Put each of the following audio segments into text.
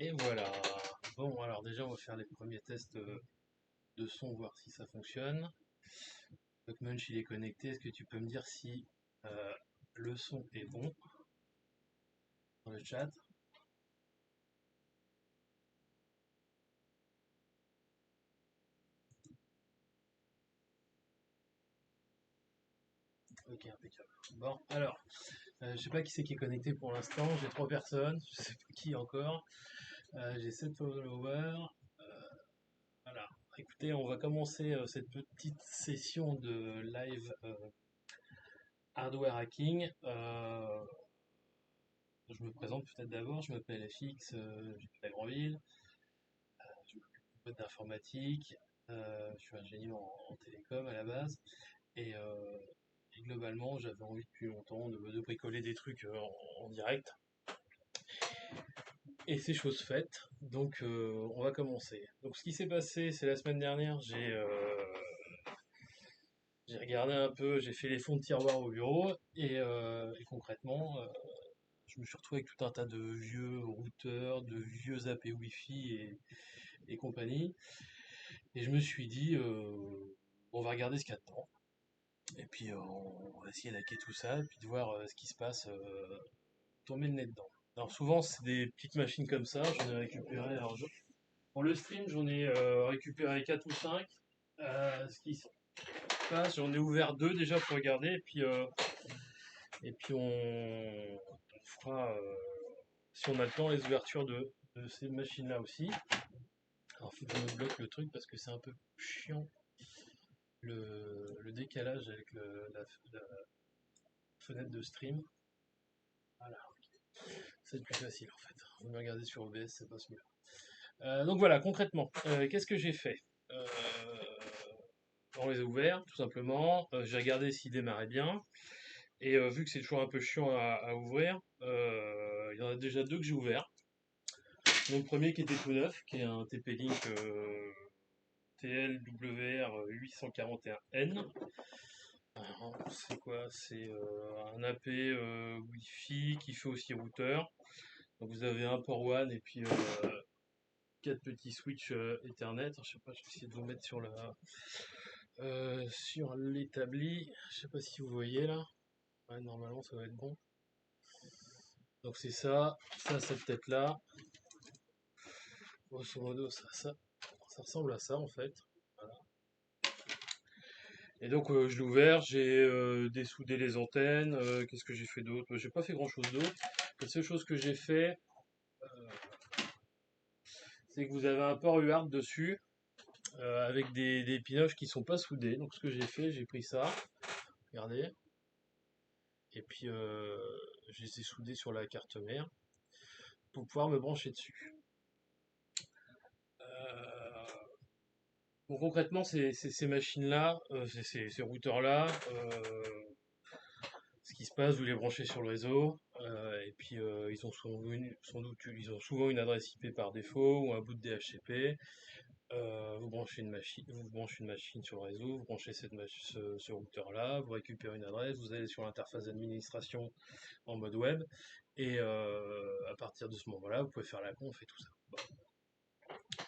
Et voilà. Bon, alors déjà, on va faire les premiers tests de son, voir si ça fonctionne. DocMunch, il est connecté. Est-ce que tu peux me dire si le son est bon dans le chat? Ok, impeccable. Bon, alors, je sais pas qui c'est qui est connecté pour l'instant. J'ai 3 personnes. Je sais pas qui encore. J'ai 7 followers. Voilà. Écoutez, on va commencer cette petite session de live hardware hacking. Je me présente peut-être d'abord, je m'appelle FX, j'habite à Grandville, je m'occupe un peu d'informatique, je suis ingénieur en télécom à la base, et, euh, et globalement j'avais envie depuis longtemps de bricoler des trucs en direct, et c'est chose faite, donc on va commencer. Donc ce qui s'est passé, c'est la semaine dernière, j'ai regardé un peu, j'ai fait les fonds de tiroir au bureau, et concrètement, je me suis retrouvé avec tout un tas de vieux routeurs, de vieux AP Wi-Fi et compagnie. Et je me suis dit, on va regarder ce qu'il y a dedans. Et puis on va essayer d'hacker tout ça, et puis de voir ce qui se passe, tomber le nez dedans. Alors souvent c'est des petites machines comme ça, j'en ai récupéré. Pour le stream, j'en ai récupéré 4 ou 5. Ce qui se passe, j'en ai ouvert 2 déjà pour regarder, et puis on fera, si on a le temps, les ouvertures de ces machines-là aussi. Alors faut que je me bloque le truc parce que c'est un peu chiant le décalage avec la fenêtre de stream. Voilà, c'est plus facile en fait. Vous me regardez sur OBS, ça passe mieux. Donc voilà, concrètement, qu'est-ce que j'ai fait? On les a ouverts, tout simplement. J'ai regardé s'ils démarraient bien. Et vu que c'est toujours un peu chiant à ouvrir, il y en a déjà 2 que j'ai ouverts. Donc le premier qui était tout neuf, qui est un TP-Link TLWR 841N. C'est quoi? C'est un AP Wi-Fi qui fait aussi routeur. Donc vous avez un port WAN et puis 4 petits switches Ethernet. Je sais pas, je vais essayer de vous mettre sur l'établi. Je sais pas si vous voyez là. Ouais, normalement ça va être bon. Donc c'est ça, cette tête-là. Grosso modo, ça ressemble à ça en fait. Voilà. Et donc je l'ai ouvert, j'ai dessoudé les antennes. Qu'est-ce que j'ai fait d'autre? J'ai pas fait grand-chose d'autre. La seule chose que j'ai fait, c'est que vous avez un port UART dessus avec des pinoches qui sont pas soudés. Donc ce que j'ai fait, j'ai pris ça, regardez, et puis je les ai soudés sur la carte mère pour pouvoir me brancher dessus. Donc concrètement, ces machines-là, ces routeurs-là, ce qui se passe, vous les branchez sur le réseau, et puis ils ont sans doute, ils ont souvent une adresse IP par défaut ou un bout de DHCP. Vous branchez une machine sur le réseau, vous branchez ce routeur-là, vous récupérez une adresse, vous allez sur l'interface d'administration en mode web, et à partir de ce moment-là, vous pouvez faire la conf et tout ça. Bon.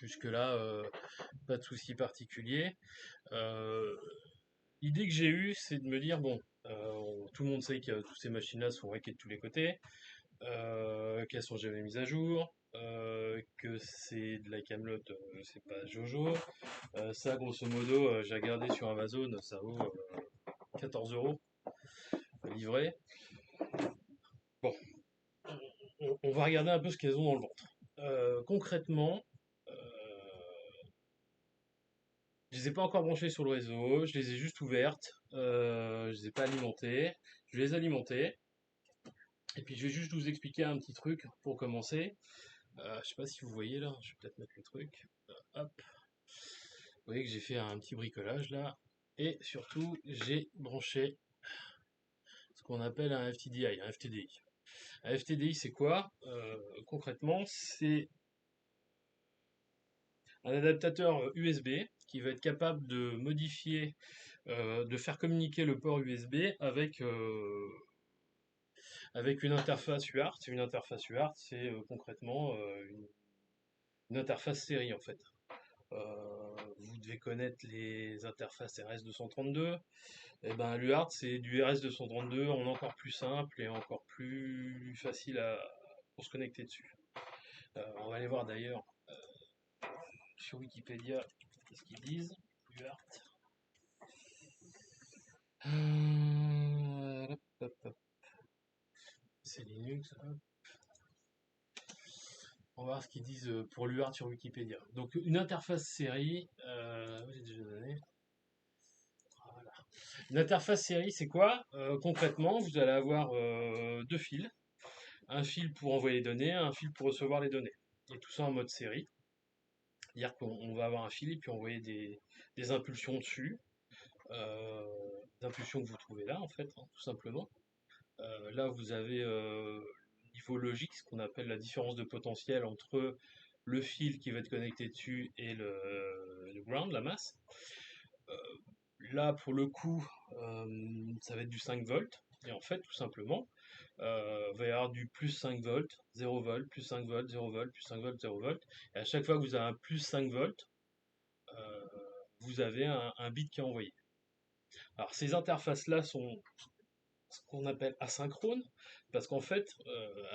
Jusque-là, pas de souci particulier. Euh, L'idée que j'ai eue, c'est de me dire, bon, tout le monde sait que toutes ces machines-là sont hackées de tous les côtés, qu'elles sont jamais mises à jour, que c'est de la camelote, c'est pas Jojo. Ça, grosso modo, j'ai regardé sur Amazon, ça vaut 14 euros livré. Bon, on va regarder un peu ce qu'elles ont dans le ventre. Concrètement, euh, je les ai pas encore branchées sur le réseau, je les ai juste ouvertes, je les ai pas alimentées, je vais les alimenter. Et puis je vais juste vous expliquer un petit truc pour commencer. Je sais pas si vous voyez là, je vais peut-être mettre le truc. Hop. Vous voyez que j'ai fait un petit bricolage là. Et surtout, j'ai branché ce qu'on appelle un FTDI, un FTDI. Un FTDI, c'est quoi? Concrètement, c'est un adaptateur USB qui va être capable de modifier, de faire communiquer le port USB avec une interface UART. Une interface UART, c'est concrètement une interface série en fait. Vous devez connaître les interfaces RS-232. Et ben l'UART c'est du RS-232 en encore plus simple et encore plus facile pour se connecter dessus. On va aller voir d'ailleurs sur Wikipédia ce qu'ils disent. UART. Hop, hop. C'est Linux. Hop. On va voir ce qu'ils disent pour l'UART sur Wikipédia. Donc une interface série, j'ai déjà donné. Voilà. Une interface série, c'est quoi? Concrètement, vous allez avoir deux fils. Un fil pour envoyer les données, un fil pour recevoir les données. Et tout ça en mode série. C'est-à-dire qu'on va avoir un fil et puis envoyer des impulsions dessus. Euh, des impulsions que vous trouvez là, en fait, hein, tout simplement. Là, vous avez niveau logique, ce qu'on appelle la différence de potentiel entre le fil qui va être connecté dessus et le ground, la masse. Euh, Là, pour le coup, ça va être du 5 volts. Et en fait, tout simplement, il va y avoir du plus 5 volts, 0 volts, plus 5 volts, 0 volts, plus 5 volts, 0 volts. Et à chaque fois que vous avez un plus 5 volts, euh, vous avez un bit qui est envoyé. Alors, ces interfaces-là sont ce qu'on appelle asynchrone, parce qu'en fait,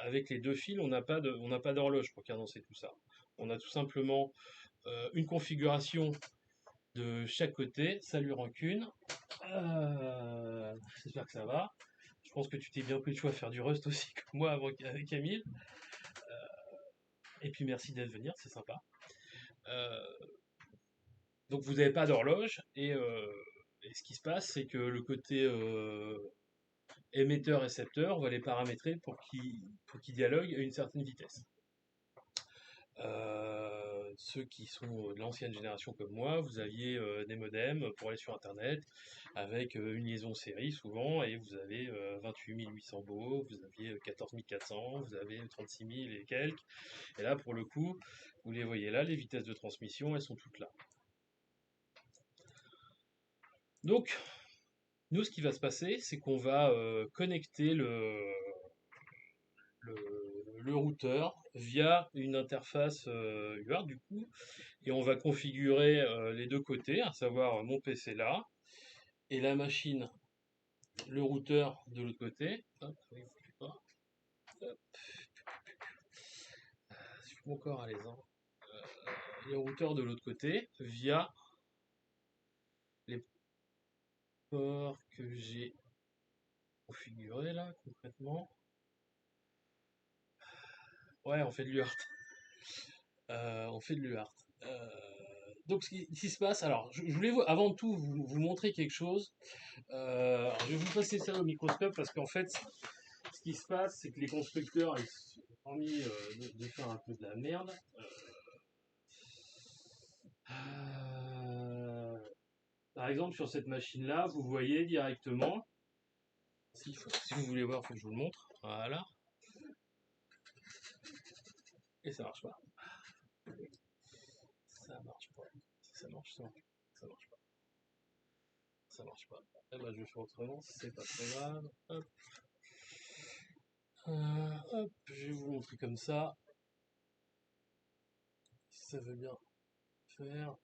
avec les deux fils, on n'a pas d'horloge pour cadencer tout ça. On a tout simplement une configuration de chaque côté. Salut Rancune. J'espère que ça va. Je pense que tu t'es bien pris le choix à faire du Rust aussi, comme moi avec Camille. Et puis merci d'être venu, c'est sympa. Euh, donc vous n'avez pas d'horloge, et ce qui se passe, c'est que le côté émetteur-récepteur, on va les paramétrer pour qu'ils dialoguent à une certaine vitesse. Ceux qui sont de l'ancienne génération comme moi, vous aviez des modems pour aller sur Internet avec une liaison série souvent, et vous avez 28 800 baux, vous aviez 14 400, vous avez 36 000 et quelques. Et là, pour le coup, vous les voyez là, les vitesses de transmission, elles sont toutes là. Donc, nous, ce qui va se passer, c'est qu'on va connecter le, le routeur via une interface UART du coup, et on va configurer les deux côtés, à savoir mon PC là, et la machine, le routeur de l'autre côté. Hop, oui, pas. Hop. Je suis mon corps à l'aise. Hein. Le routeur de l'autre côté via les ports que j'ai configurés là concrètement. Ouais, on fait de l'UART. On fait de l'UART. Donc ce qui se passe, alors je voulais avant tout vous montrer quelque chose. Alors, je vais vous passer ça au microscope parce qu'en fait, ce qui se passe, c'est que les constructeurs, ils se sont permis de faire un peu de la merde. Euh, Par exemple, sur cette machine-là, vous voyez directement, si vous voulez voir, il faut que je vous le montre. Voilà. Et ça marche pas. Ça marche pas. Ça marche, ça marche. Ça marche pas. Ça marche pas. Eh ben, je vais faire autrement, c'est pas très grave. Hop. Hop, je vais vous montrer comme ça. Si ça veut bien faire.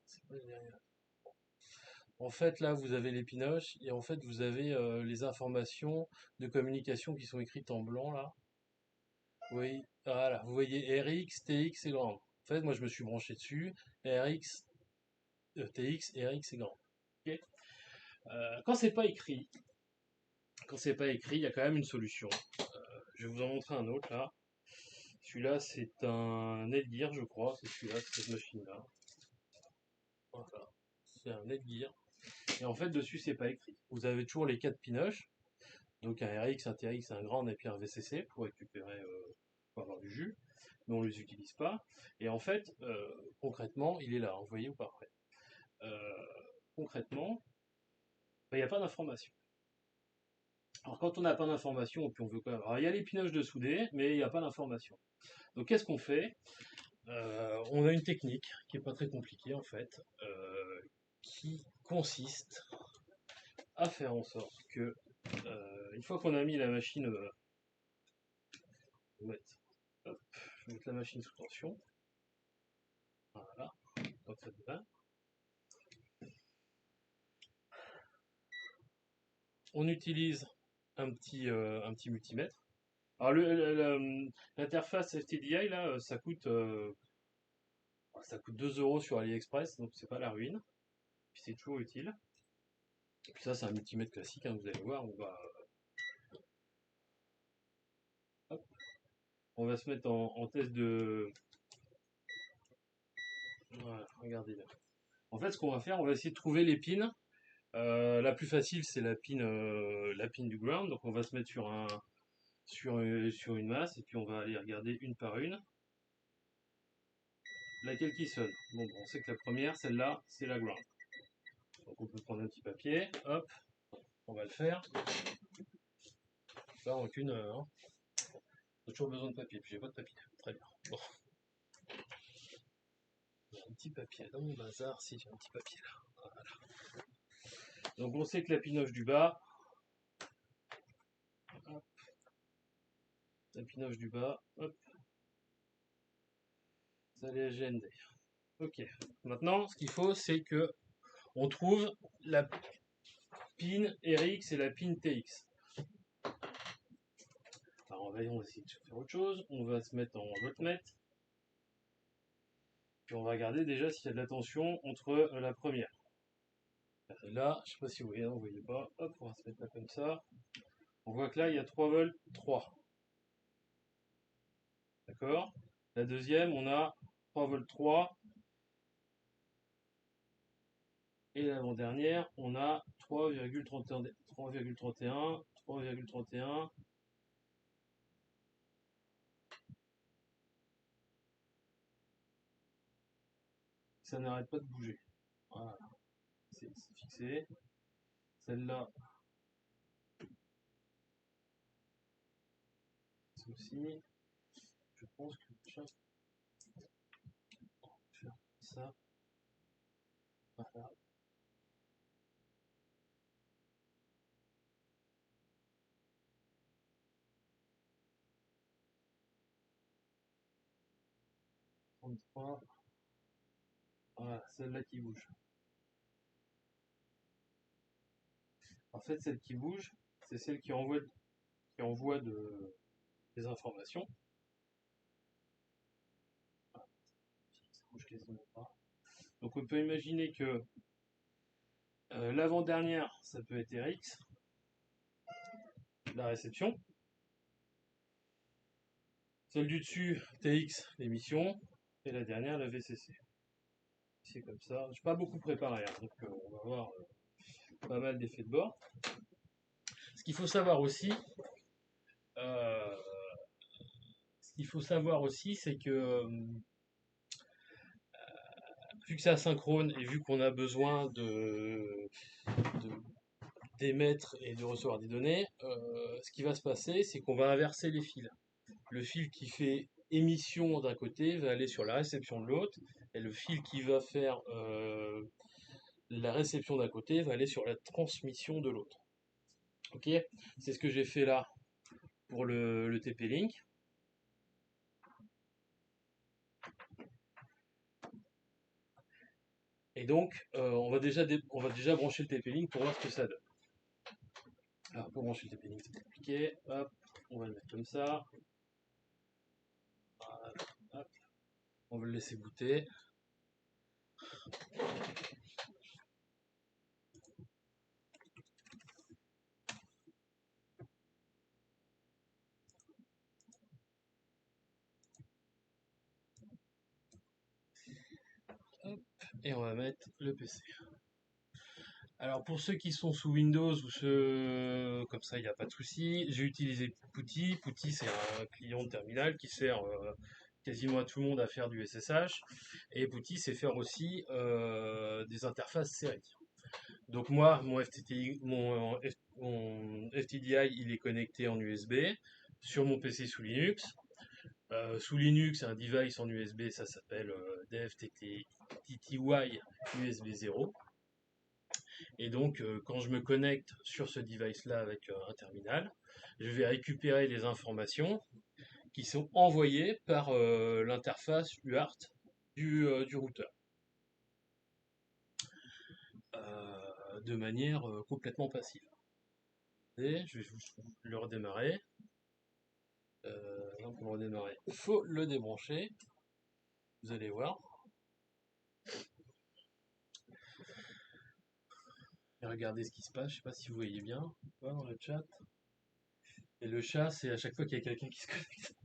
C'est pas génial. En fait, là, vous avez les pinoches et en fait, vous avez les informations de communication qui sont écrites en blanc là. Oui, voilà, vous voyez RX, TX et grand. En fait, moi, je me suis branché dessus. RX, TX, RX et grand. Ok. Quand c'est pas écrit, il y a quand même une solution. Je vais vous en montrer un autre là. Celui-là, c'est un Netgear, je crois. C'est celui-là, c'est cette machine-là. Voilà. C'est un Netgear. Et en fait, dessus, c'est pas écrit. Vous avez toujours les 4 pinoches. Donc un RX, un TX, un grand et puis un VCC pour récupérer, pour avoir du jus. Mais on ne les utilise pas. Et en fait, concrètement, il est là. Vous voyez ou pas après. Concrètement, ben, il n'y a pas d'information. Alors quand on n'a pas d'information, puis on veut quand même. Alors il y a les pinoches de souder, mais il n'y a pas d'information. Donc qu'est-ce qu'on fait? On a une technique qui n'est pas très compliquée en fait, qui consiste à faire en sorte que, une fois qu'on a mis la machine je vais mettre la machine sous tension. Voilà, comme ça devrait. On utilise un petit multimètre. Alors l'interface FTDI là, ça coûte 2 € sur AliExpress, donc c'est pas la ruine. Puis c'est toujours utile. Et puis ça c'est un multimètre classique, hein, vous allez voir, on va se mettre en test de. Voilà, regardez là. En fait, ce qu'on va faire, on va essayer de trouver les pins. La plus facile, c'est la pin du ground. Donc, on va se mettre sur une masse et puis on va aller regarder une par une. Laquelle qui sonne. Bon, on sait que la première, celle-là, c'est la ground. Donc, on peut prendre un petit papier. Hop, on va le faire. Pas aucune. J'ai toujours besoin de papier. Puis j'ai pas de papier. Très bien. Bon. J'ai un petit papier dans mon bazar. Si j'ai un petit papier là. Voilà. Donc on sait que la pinoche du bas, hop, la pinoche du bas, hop, ça allait à GND. Ok. Maintenant, ce qu'il faut, c'est que on trouve la pin RX et la pin TX. Alors on va essayer de faire autre chose. On va se mettre en voltmètre. Puis on va regarder déjà s'il y a de la tension entre la première. Là, je sais pas si vous voyez, non, vous voyez pas. Hop, on va se mettre là comme ça. On voit que là, il y a 3 volts 3. D'accord. La deuxième, on a 3 volts 3. Et l'avant-dernière, on a 3,31, 3,31, 3,31. Ça n'arrête pas de bouger. Voilà, c'est fixé. Celle-là, c'est aussi. Je pense que tiens, on va faire ça. Voilà. Voilà, celle-là qui bouge. En fait, celle qui bouge, c'est celle qui envoie des informations. Voilà. Ça bouge quasiment pas. Donc on peut imaginer que l'avant-dernière, ça peut être RX, la réception. Celle du dessus, TX, l'émission. Et la dernière, la VCC. C'est comme ça. Je ne suis pas beaucoup préparé, hein, donc on va avoir pas mal d'effets de bord. Ce qu'il faut savoir aussi, euh, c'est que vu que c'est asynchrone et vu qu'on a besoin d'émettre et de recevoir des données, ce qui va se passer, c'est qu'on va inverser les fils. Le fil qui fait émission d'un côté va aller sur la réception de l'autre, et le fil qui va faire la réception d'un côté va aller sur la transmission de l'autre. Ok, c'est ce que j'ai fait là pour le TP-Link. Et donc, on va déjà brancher le TP-Link pour voir ce que ça donne. Alors, pour brancher le TP-Link, c'est compliqué. Hop, on va le mettre comme ça. Voilà, hop. On va le laisser booter. Hop, et on va mettre le PC. Alors pour ceux qui sont sous Windows ou ceux comme ça, il n'y a pas de souci. J'ai utilisé Putty. Putty, c'est un client de terminal qui sert quasiment à tout le monde à faire du SSH. Et Putty, c'est faire aussi des interfaces séries. Donc moi, mon FTDI, il est connecté en USB sur mon PC sous Linux. Sous Linux, un device en USB, ça s'appelle DFTTY USB 0. Et donc, quand je me connecte sur ce device-là avec un terminal, je vais récupérer les informations qui sont envoyés par l'interface UART du routeur, de manière complètement passive. Et je vais le redémarrer. Pour le redémarrer, il faut le débrancher. Vous allez voir. Et regardez ce qui se passe. Je sais pas si vous voyez bien dans le chat. Et le chat, c'est à chaque fois qu'il y a quelqu'un qui se connecte.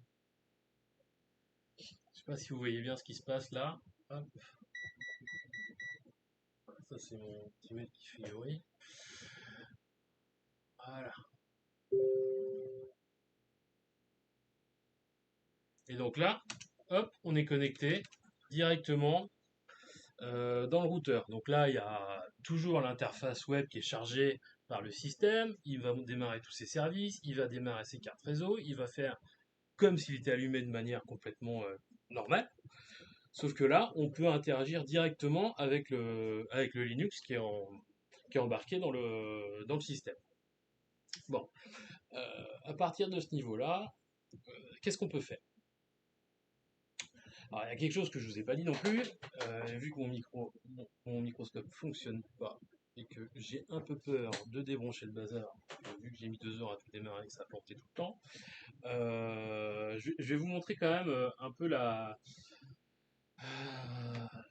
Je sais pas si vous voyez bien ce qui se passe là. Hop. Ça, c'est mon petit mec qui fait du bruit. Voilà. Et donc là, hop, on est connecté directement dans le routeur. Donc là, il y a toujours l'interface web qui est chargée par le système. Il va démarrer tous ses services, il va démarrer ses cartes réseau, il va faire comme s'il était allumé de manière complètement normale. Sauf que là, on peut interagir directement avec le Linux qui est embarqué dans le système. Bon, à partir de ce niveau-là, qu'est-ce qu'on peut faire? Alors, il y a quelque chose que je ne vous ai pas dit non plus, vu que mon microscope fonctionne pas et que j'ai un peu peur de débrancher le bazar, vu que j'ai mis 2 heures à tout démarrer et que ça a planté tout le temps, je vais vous montrer quand même un peu la...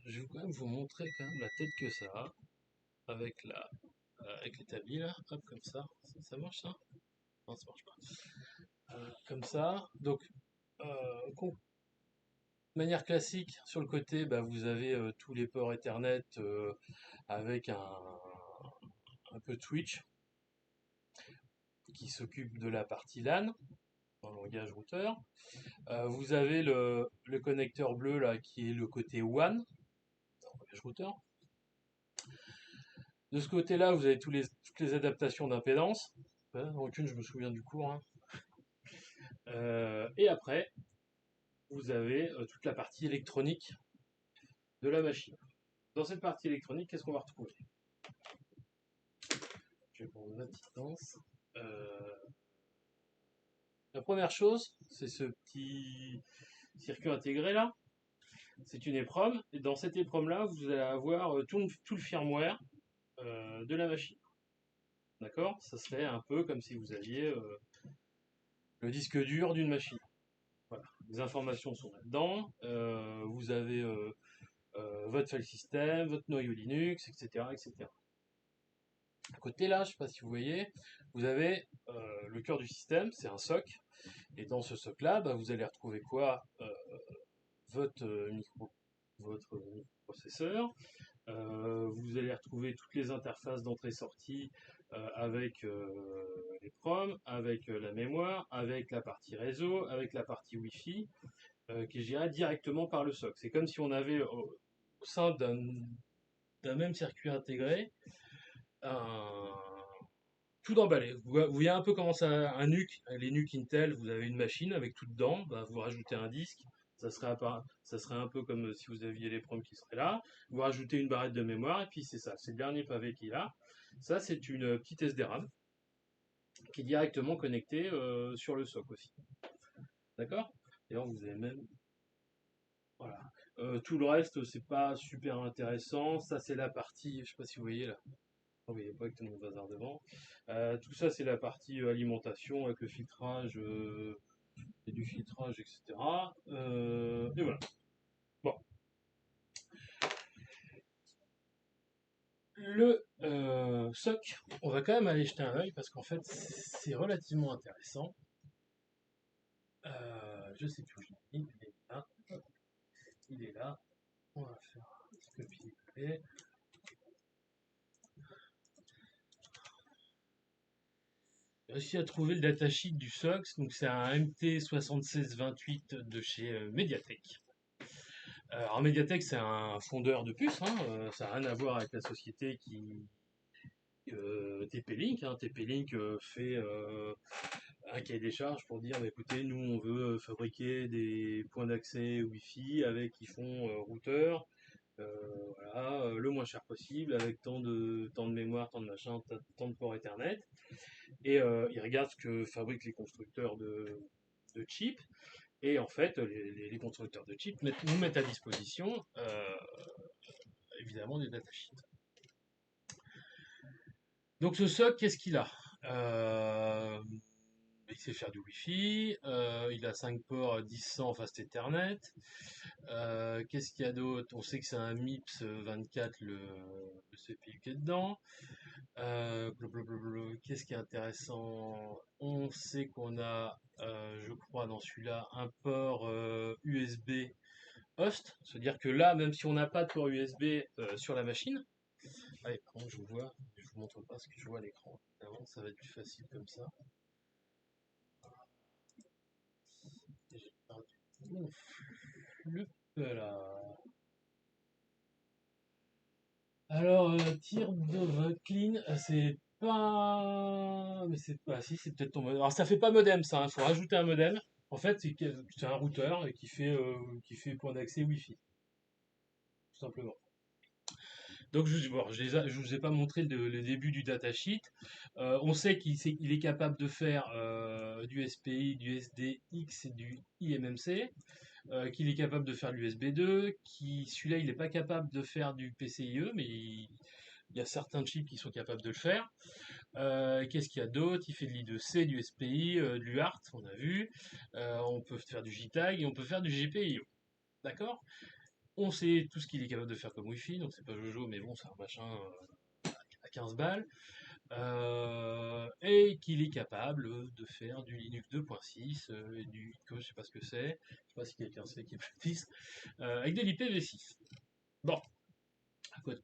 je vais quand même vous montrer quand même la tête que ça a, avec l'établi là, hop, comme ça marche ça? Non, ça marche pas. Comme ça, donc, de manière classique, sur le côté, bah, vous avez tous les ports Ethernet avec un peu Twitch qui s'occupe de la partie LAN, dans le langage routeur. Vous avez le connecteur bleu là qui est le côté WAN, dans le langage routeur. De ce côté-là, vous avez toutes les adaptations d'impédance. Aucune, je me souviens du cours. Hein. Et après, vous avez toute la partie électronique de la machine. Dans cette partie électronique, qu'est-ce qu'on va retrouver? Je vais prendre ma petite danse. La première chose, c'est ce petit circuit intégré là. C'est une EPROM. Et dans cette EPROM là, vous allez avoir tout le firmware de la machine. D'accord? Ça serait un peu comme si vous aviez le disque dur d'une machine. Voilà. Les informations sont là-dedans. Vous avez votre file system, votre noyau Linux, etc., etc. À côté là, je ne sais pas si vous voyez, vous avez le cœur du système, c'est un SOC. Et dans ce SOC là, bah, vous allez retrouver quoi? Votre microprocesseur. Vous allez retrouver toutes les interfaces d'entrée-sortie avec les PROM, avec la mémoire, avec la partie réseau, avec la partie Wi-Fi, qui est gérée directement par le SOC. C'est comme si on avait au sein d'un même circuit intégré tout emballé. Vous voyez un peu comment ça, un NUC, les NUC Intel, vous avez une machine avec tout dedans, bah, vous rajoutez un disque, ça serait un peu comme si vous aviez les proms qui seraient là, vous rajoutez une barrette de mémoire, et puis c'est ça, c'est le dernier pavé qu'il a. Ça, c'est une petite SD-RAM qui est directement connectée sur le SOC aussi. D'accord? D'ailleurs, vous avez même... Voilà. Tout le reste, c'est pas super intéressant. Ça, c'est la partie, je sais pas si vous voyez là. Oui, il n'y a pas que mon bazar devant. Tout ça, c'est la partie alimentation avec le filtrage et du filtrage, etc. Et voilà. Bon. Le SOC, on va quand même aller jeter un œil parce qu'en fait, c'est relativement intéressant. Je sais plus où je l'ai mis. Il est là. Il est là. On va faire un petit copier-coller. J'ai réussi à trouver le datasheet du SOX, donc c'est un MT7628 de chez Mediatek. Alors Mediatek c'est un fondeur de puces, hein, ça n'a rien à voir avec la société qui TP-Link. Hein. TP-Link fait un cahier des charges pour dire bah, écoutez, nous on veut fabriquer des points d'accès Wi-Fi avec qui font routeur, voilà, le moins cher possible, avec tant de mémoire, tant de machin, tant de ports Ethernet. Et ils regardent ce que fabriquent les constructeurs de chips. Et en fait, les constructeurs de chips nous mettent à disposition évidemment des datasheets. Donc ce SOC, qu'est-ce qu'il a? Il sait faire du Wi-Fi, il a 5 ports 10-100 Fast Ethernet. Qu'est-ce qu'il y a d'autre? On sait que c'est un MIPS 24 le CPU qui est dedans. Qu'est-ce qui est intéressant? On sait qu'on a, je crois, dans celui-là, un port USB host. C'est-à-dire que là, même si on n'a pas de port USB sur la machine, allez, par contre, je vous vois, je vous montre pas ce que je vois à l'écran. Évidemment, ça va être plus facile comme ça. J'ai perdu mon flux là. Alors, tir de vin clean, c'est pas. Mais c'est pas. Si, c'est peut-être ton modem. Alors, ça fait pas modem, ça. Il faut rajouter un modem. En fait, c'est un routeur et qui fait point d'accès Wi-Fi, tout simplement. Donc, je vous ai pas montré le début du datasheet. On sait qu'il est capable de faire du SPI, du SDX et du IMMC, qu'il est capable de faire l'USB 2, celui-là, il n'est pas capable de faire du PCIe, mais il y a certains chips qui sont capables de le faire. Qu'est-ce qu'il y a d'autre? Il fait de l'I2C, du SPI, de l'UART, on a vu. On peut faire du JTAG et on peut faire du GPIO. D'accord? On sait tout ce qu'il est capable de faire comme Wi-Fi, donc c'est pas Jojo, mais bon, c'est un machin à 15 balles. Et qu'il est capable de faire du Linux 2.6 et du je sais pas ce que c'est, je sais pas si quelqu'un sait qui est plus 10, avec de l'IPv6. Bon,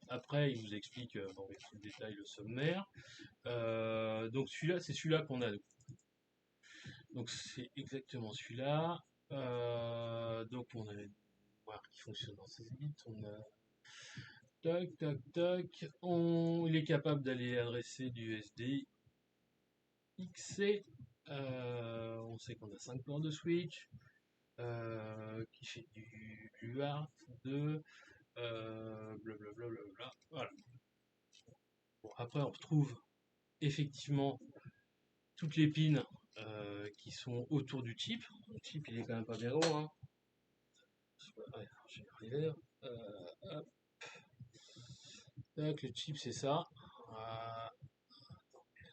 après il vous explique dans le détail le sommaire. Donc celui-là, c'est celui-là qu'on a. Donc c'est exactement celui-là. Donc on a une mémoire qui fonctionne dans 16 bits. On a tac tac tac. Il est capable d'aller adresser du SD XC. On sait qu'on a 5 ports de switch. Qui fait du UART 2. Blablabla. Voilà. Bon, après on retrouve effectivement toutes les pins qui sont autour du chip. Le chip, il est quand même pas bien gros, hein. Ouais, je vais y arriver. Hop. Donc, le chip, c'est ça.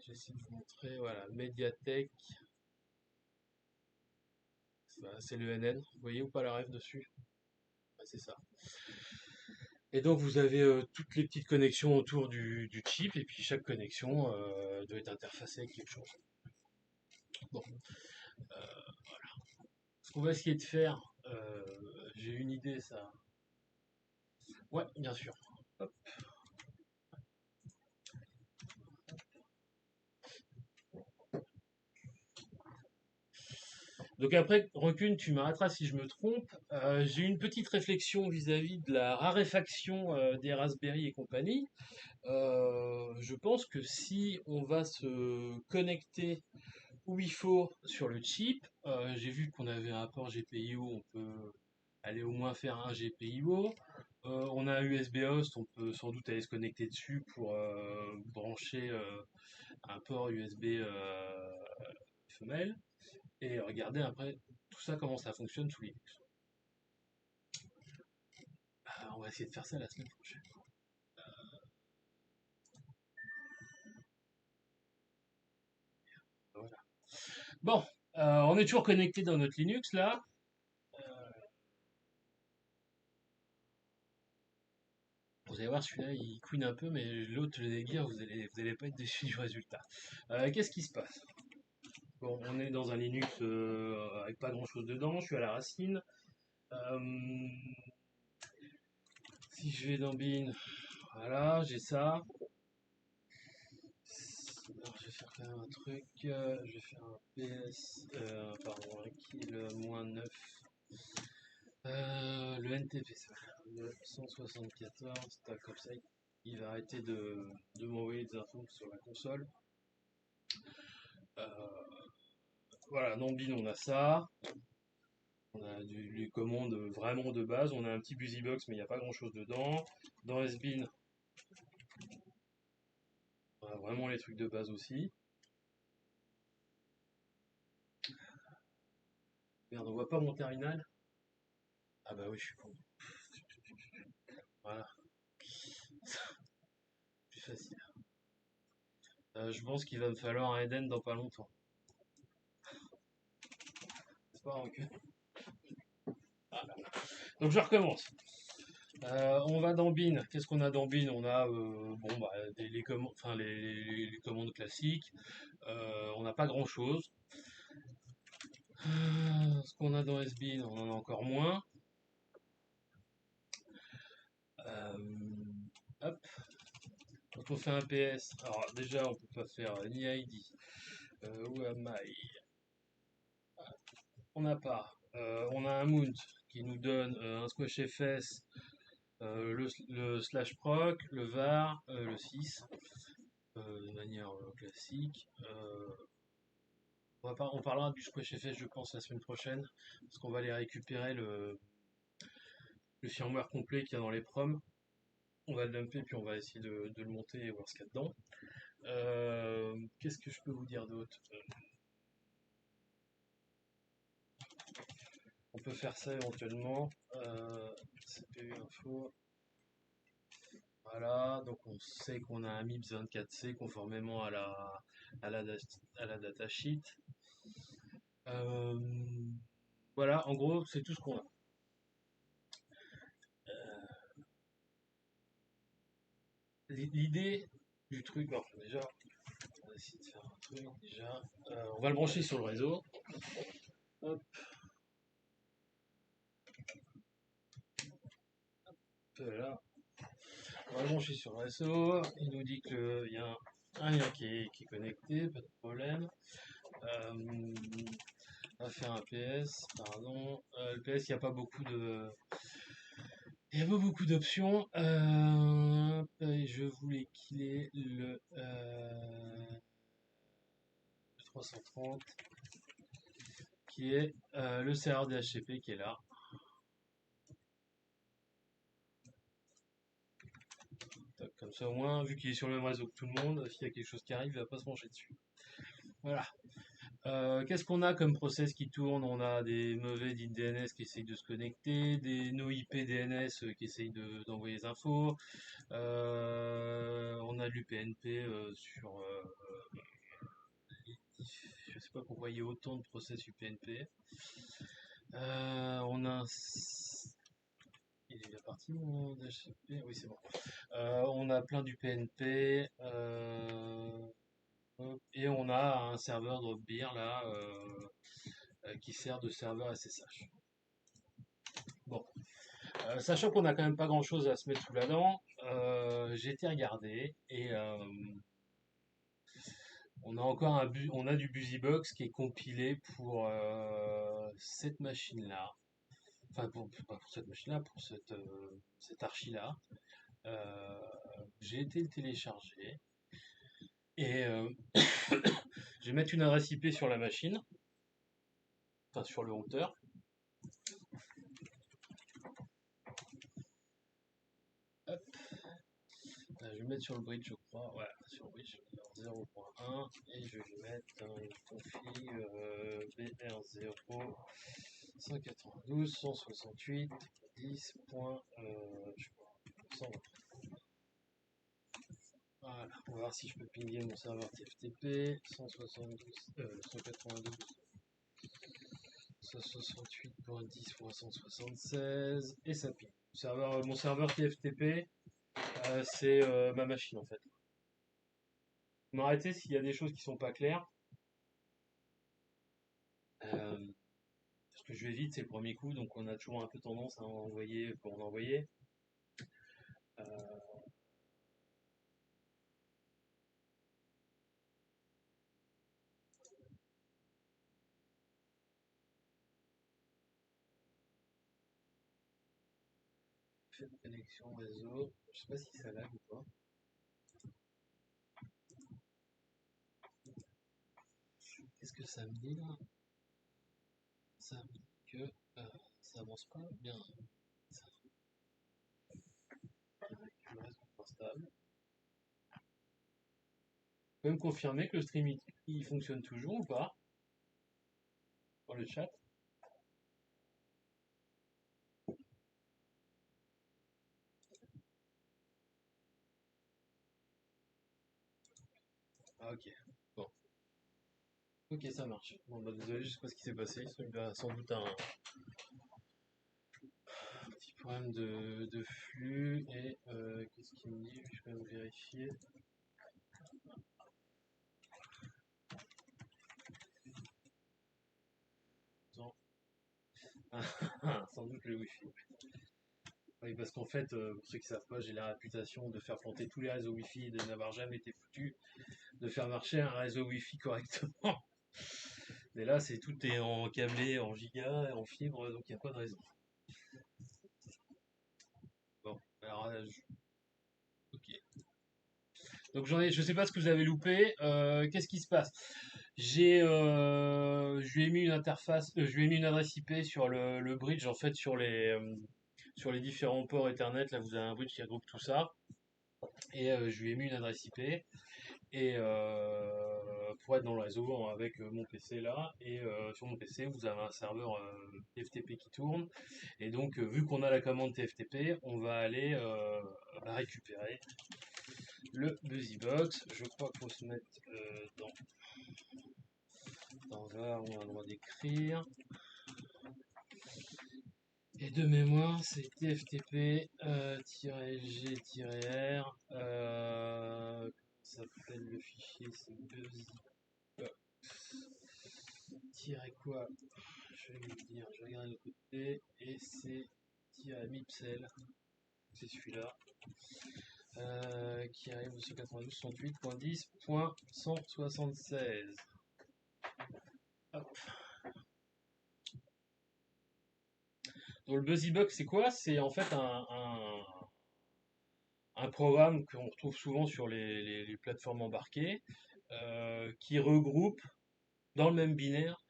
J'essaie de vous montrer. Voilà, Mediatek. C'est le NN. Vous voyez ou pas la ref dessus? Ouais, c'est ça. Et donc, vous avez toutes les petites connexions autour du chip. Et puis, chaque connexion doit être interfacée avec quelque chose. Bon. Ce qu'on va essayer de faire, j'ai une idée, ça. Ouais, bien sûr. Hop. Donc après, Recune, tu m'arrêteras si je me trompe. J'ai une petite réflexion vis-à-vis de la raréfaction des Raspberry et compagnie. Je pense que si on va se connecter où il faut sur le chip, j'ai vu qu'on avait un port GPIO, on peut aller au moins faire un GPIO. On a un USB host, on peut sans doute aller se connecter dessus pour brancher un port USB femelle et regarder après tout ça comment ça fonctionne sous Linux. On va essayer de faire ça la semaine prochaine. Voilà. Bon, on est toujours connecté dans notre Linux là. Vous allez voir, celui-là il couine un peu, mais l'autre, le Netgear, vous allez pas être déçu du résultat. Qu'est-ce qui se passe? Bon, on est dans un Linux avec pas grand-chose dedans. Je suis à la racine. Euh, si je vais dans Bin, voilà, j'ai ça. Alors, je vais faire quand même un truc. Je vais faire un PS, pardon, un kill -9. Le NTP, ça va faire le 174. Tac, comme ça, il va arrêter de m'envoyer des infos sur la console. Voilà, dans Bin, on a ça. On a les commandes vraiment de base. On a un petit BusyBox, mais il n'y a pas grand chose dedans. Dans SBin, on a vraiment les trucs de base aussi. Merde, on voit pas mon terminal? Ah bah oui, je suis con. Voilà, plus facile. Je pense qu'il va me falloir un Eden dans pas longtemps. C'est pas grave, ok. Donc je recommence. On va dans Bin. Qu'est-ce qu'on a dans Bin? On a bon, bah, les commandes classiques. On n'a pas grand-chose. Ce qu'on a dans SBin, on en a encore moins. Hop. Quand on fait un PS, alors déjà on peut pas faire ni ID. Où am I? On n'a pas. On a un mount qui nous donne un squash FS, le slash proc, le var, le 6, de manière classique. On parlera du squash FS, je pense, la semaine prochaine, parce qu'on va aller récupérer le firmware complet qu'il y a dans les proms. On va le dumper, puis on va essayer de le monter et voir ce qu'il y a dedans. Qu'est-ce que je peux vous dire d'autre? On peut faire ça éventuellement. CPU info. Voilà, donc on sait qu'on a un MIPS 24C conformément à la datasheet. Voilà, en gros, c'est tout ce qu'on a. L'idée du truc, bon, déjà, on va essayer de faire un truc déjà. On va le brancher sur le réseau. Hop, là. On va le brancher sur le réseau. Il nous dit qu'il y a un lien qui est connecté, pas de problème. On va faire un PS, pardon. Le PS, il n'y a pas beaucoup de. Il y a pas beaucoup d'options. Je voulais qu'il ait le 330 qui est le serveur DHCP qui est là. Comme ça au moins, vu qu'il est sur le même réseau que tout le monde, s'il y a quelque chose qui arrive, il va pas se pencher dessus. Voilà. Qu'est-ce qu'on a comme process qui tourne? On a des mauvais DNS qui essayent de se connecter, des no IP DNS qui essayent d'envoyer des infos. On a l'UPnP sur. Je sais pas pourquoi il y a autant de process UPnP. On a un. Il est parti mon DHCP? Oui, c'est bon. On a plein d'UPnP. Et on a un serveur Dropbeer là qui sert de serveur SSH. Bon, sachant qu'on a quand même pas grand chose à se mettre sous la dent, j'ai été regarder et on a du BusyBox qui est compilé pour cette machine là, enfin pas pour cette machine là, pour cette archi là. J'ai été le télécharger et je vais mettre une adresse IP sur la machine, enfin sur le routeur. Hop. Je vais le mettre sur le bridge, je crois. Ouais, sur le bridge, 0.1. Et je vais lui mettre une config BR0 192 168 10. Je sais pas, 120. Voilà, on va voir si je peux pinguer mon serveur TFTP 172, 192 168.10.176 et ça ping. Mon serveur TFTP, c'est ma machine en fait. M'arrêter s'il y a des choses qui sont pas claires. Ce que je vais vite, c'est le premier coup, donc on a toujours un peu tendance à envoyer pour en envoyer. Fait de connexion réseau. Je sais pas si ça lag ou pas. Qu'est-ce que ça me dit là? Ça me dit que ça avance pas bien. Ça, que le réseau est instable. Vous pouvez me confirmer que le stream il fonctionne toujours ou pas? Dans le chat. Ah, ok. Bon. Ok, ça marche. Bon, bah, désolé, je sais pas ce qui s'est passé. Il y a sans doute un petit problème de flux. Et qu'est-ce qu'il me dit? Je vais même vérifier. Attends. Sans doute le Wi-Fi. Oui, parce qu'en fait, pour ceux qui savent pas, j'ai la réputation de faire planter tous les réseaux Wi-Fi et de n'avoir jamais été foutu de faire marcher un réseau Wi-Fi correctement. Mais là, c'est tout est en câblé, en giga, en fibre, donc il n'y a pas de raison. Bon, alors ok. Donc je sais pas ce que vous avez loupé. Qu'est-ce qui se passe? Je lui ai mis une interface, je lui ai mis une adresse IP sur le bridge en fait sur les différents ports Ethernet. Là, vous avez un bridge qui regroupe tout ça. Et je lui ai mis une adresse IP et pour être dans le réseau avec mon PC là. Et sur mon PC, vous avez un serveur TFTP qui tourne. Et donc, vu qu'on a la commande TFTP, on va aller récupérer le BusyBox. Je crois qu'il faut se mettre dans var, on a le droit d'écrire. Et de mémoire, c'est TFTP-G-R. Ça s'appelle le fichier, c'est BusyBox. Tiret quoi? Je vais vous dire, je vais regarder de côté. Et c'est mipsel. C'est celui-là. Qui arrive au 192.168.10.176. Hop. Donc le BusyBox, c'est quoi? C'est en fait un programme qu'on retrouve souvent sur les plateformes embarquées qui regroupe dans le même binaire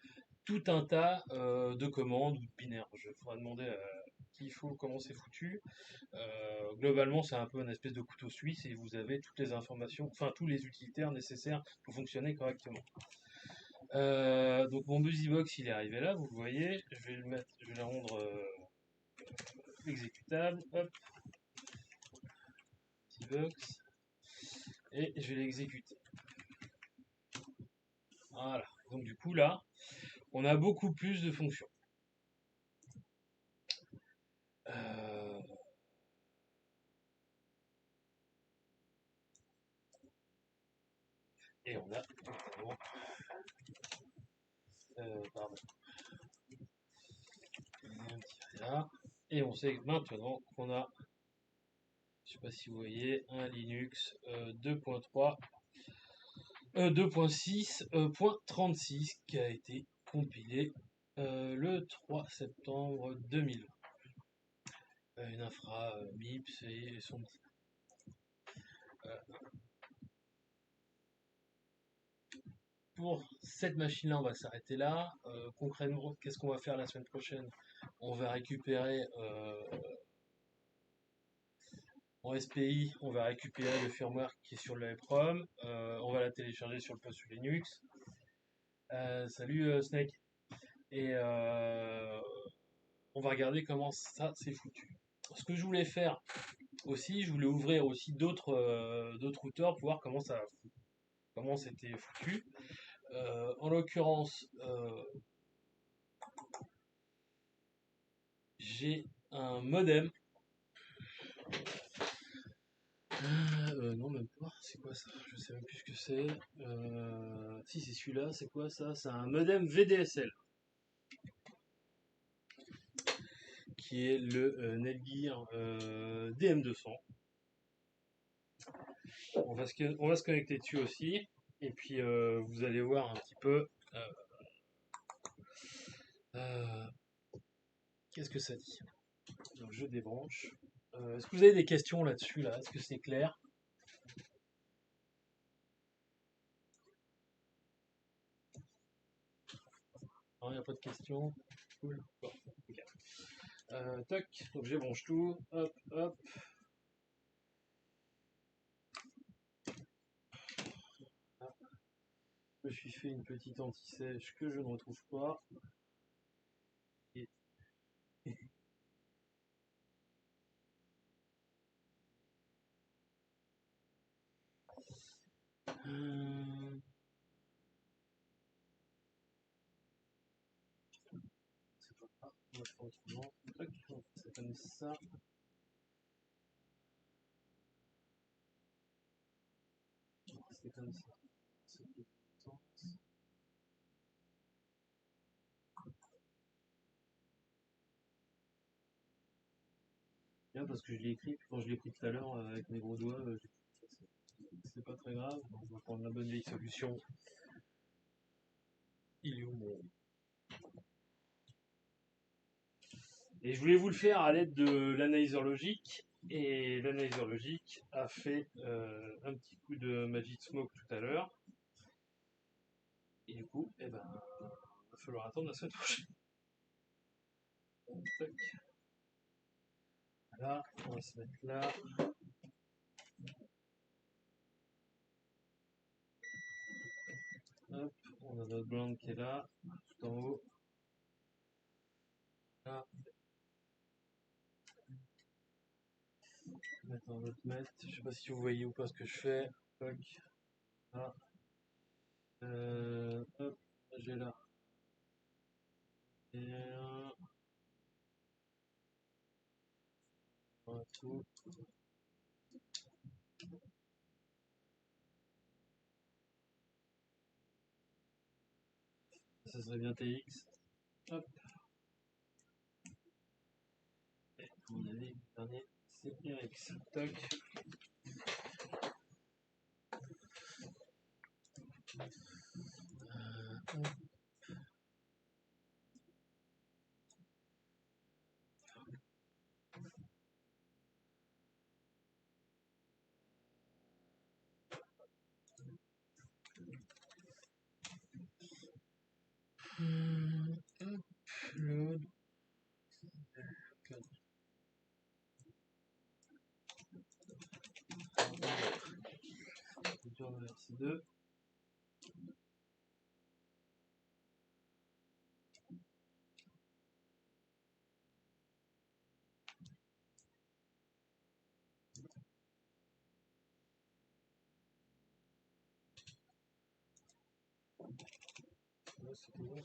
tout un tas de commandes ou de binaires. Je faudra demander à qui il faut, comment c'est foutu. Globalement, c'est un peu une espèce de couteau suisse et vous avez toutes les informations, enfin tous les utilitaires nécessaires pour fonctionner correctement. Donc mon BusyBox, il est arrivé là, vous le voyez. Je vais le mettre, je vais le rendre exécutable. Hop, BusyBox, et je vais l'exécuter. Voilà. Donc du coup là, on a beaucoup plus de fonctions. Euh, et on a notamment, pardon, là. Et on sait maintenant qu'on a, je sais pas si vous voyez, un Linux 2.3, 2.6.36 qui a été compilé le 3 septembre 2000. Une infra MIPS et son petit. Pour cette machine-là, on va s'arrêter là. Concrètement, qu'est-ce qu'on va faire la semaine prochaine? On va récupérer en SPI, on va récupérer le firmware qui est sur le EEPROM. On va la télécharger sur le poste Linux. Salut Snake. Et on va regarder comment ça c'est foutu. Ce que je voulais faire aussi, je voulais ouvrir aussi d'autres routeurs pour voir comment c'était foutu. En l'occurrence, j'ai un modem. Non, même pas. C'est quoi ça? Je sais même plus ce que c'est. Si, c'est celui-là. C'est quoi ça? C'est un modem VDSL. Qui est le Netgear DM200. On va se connecter dessus aussi. Et puis, vous allez voir un petit peu euh, qu'est-ce que ça dit. Donc, je débranche. Est-ce que vous avez des questions là-dessus là? Est-ce que c'est clair? Non, il n'y a pas de questions. Cool. Bon, okay. Toc, donc j'ébranche tout. Hop, hop. Ah, je me suis fait une petite anti-sèche que je ne retrouve pas. Et... Ah, on va faire autrement. Tac, on va faire ça comme ça. C'est comme ça. C'est tout le temps. Bien parce que je l'ai écrit, puis quand je l'ai pris tout à l'heure avec mes gros doigts, c'est pas très grave. Donc, on va prendre la bonne vieille solution. Il est où mon. Et je voulais vous le faire à l'aide de l'analyseur logique. Et l'analyseur logique a fait un petit coup de Magic Smoke tout à l'heure. Et du coup, eh ben, il va falloir attendre la semaine prochaine. Tac. Là, on va se mettre là. Hop, on a notre blanc qui est là, tout en haut. Là. Mettre un autre mètre. Je sais pas si vous voyez ou pas ce que je fais. Tac. Là. Hop, j'ai là. Et un tout. Ça serait bien TX. Hop. Et à mon avis, le dernier, c'est RX. Tac. Hop. Hop. Load. Retour vers C2. Là, c'est bon.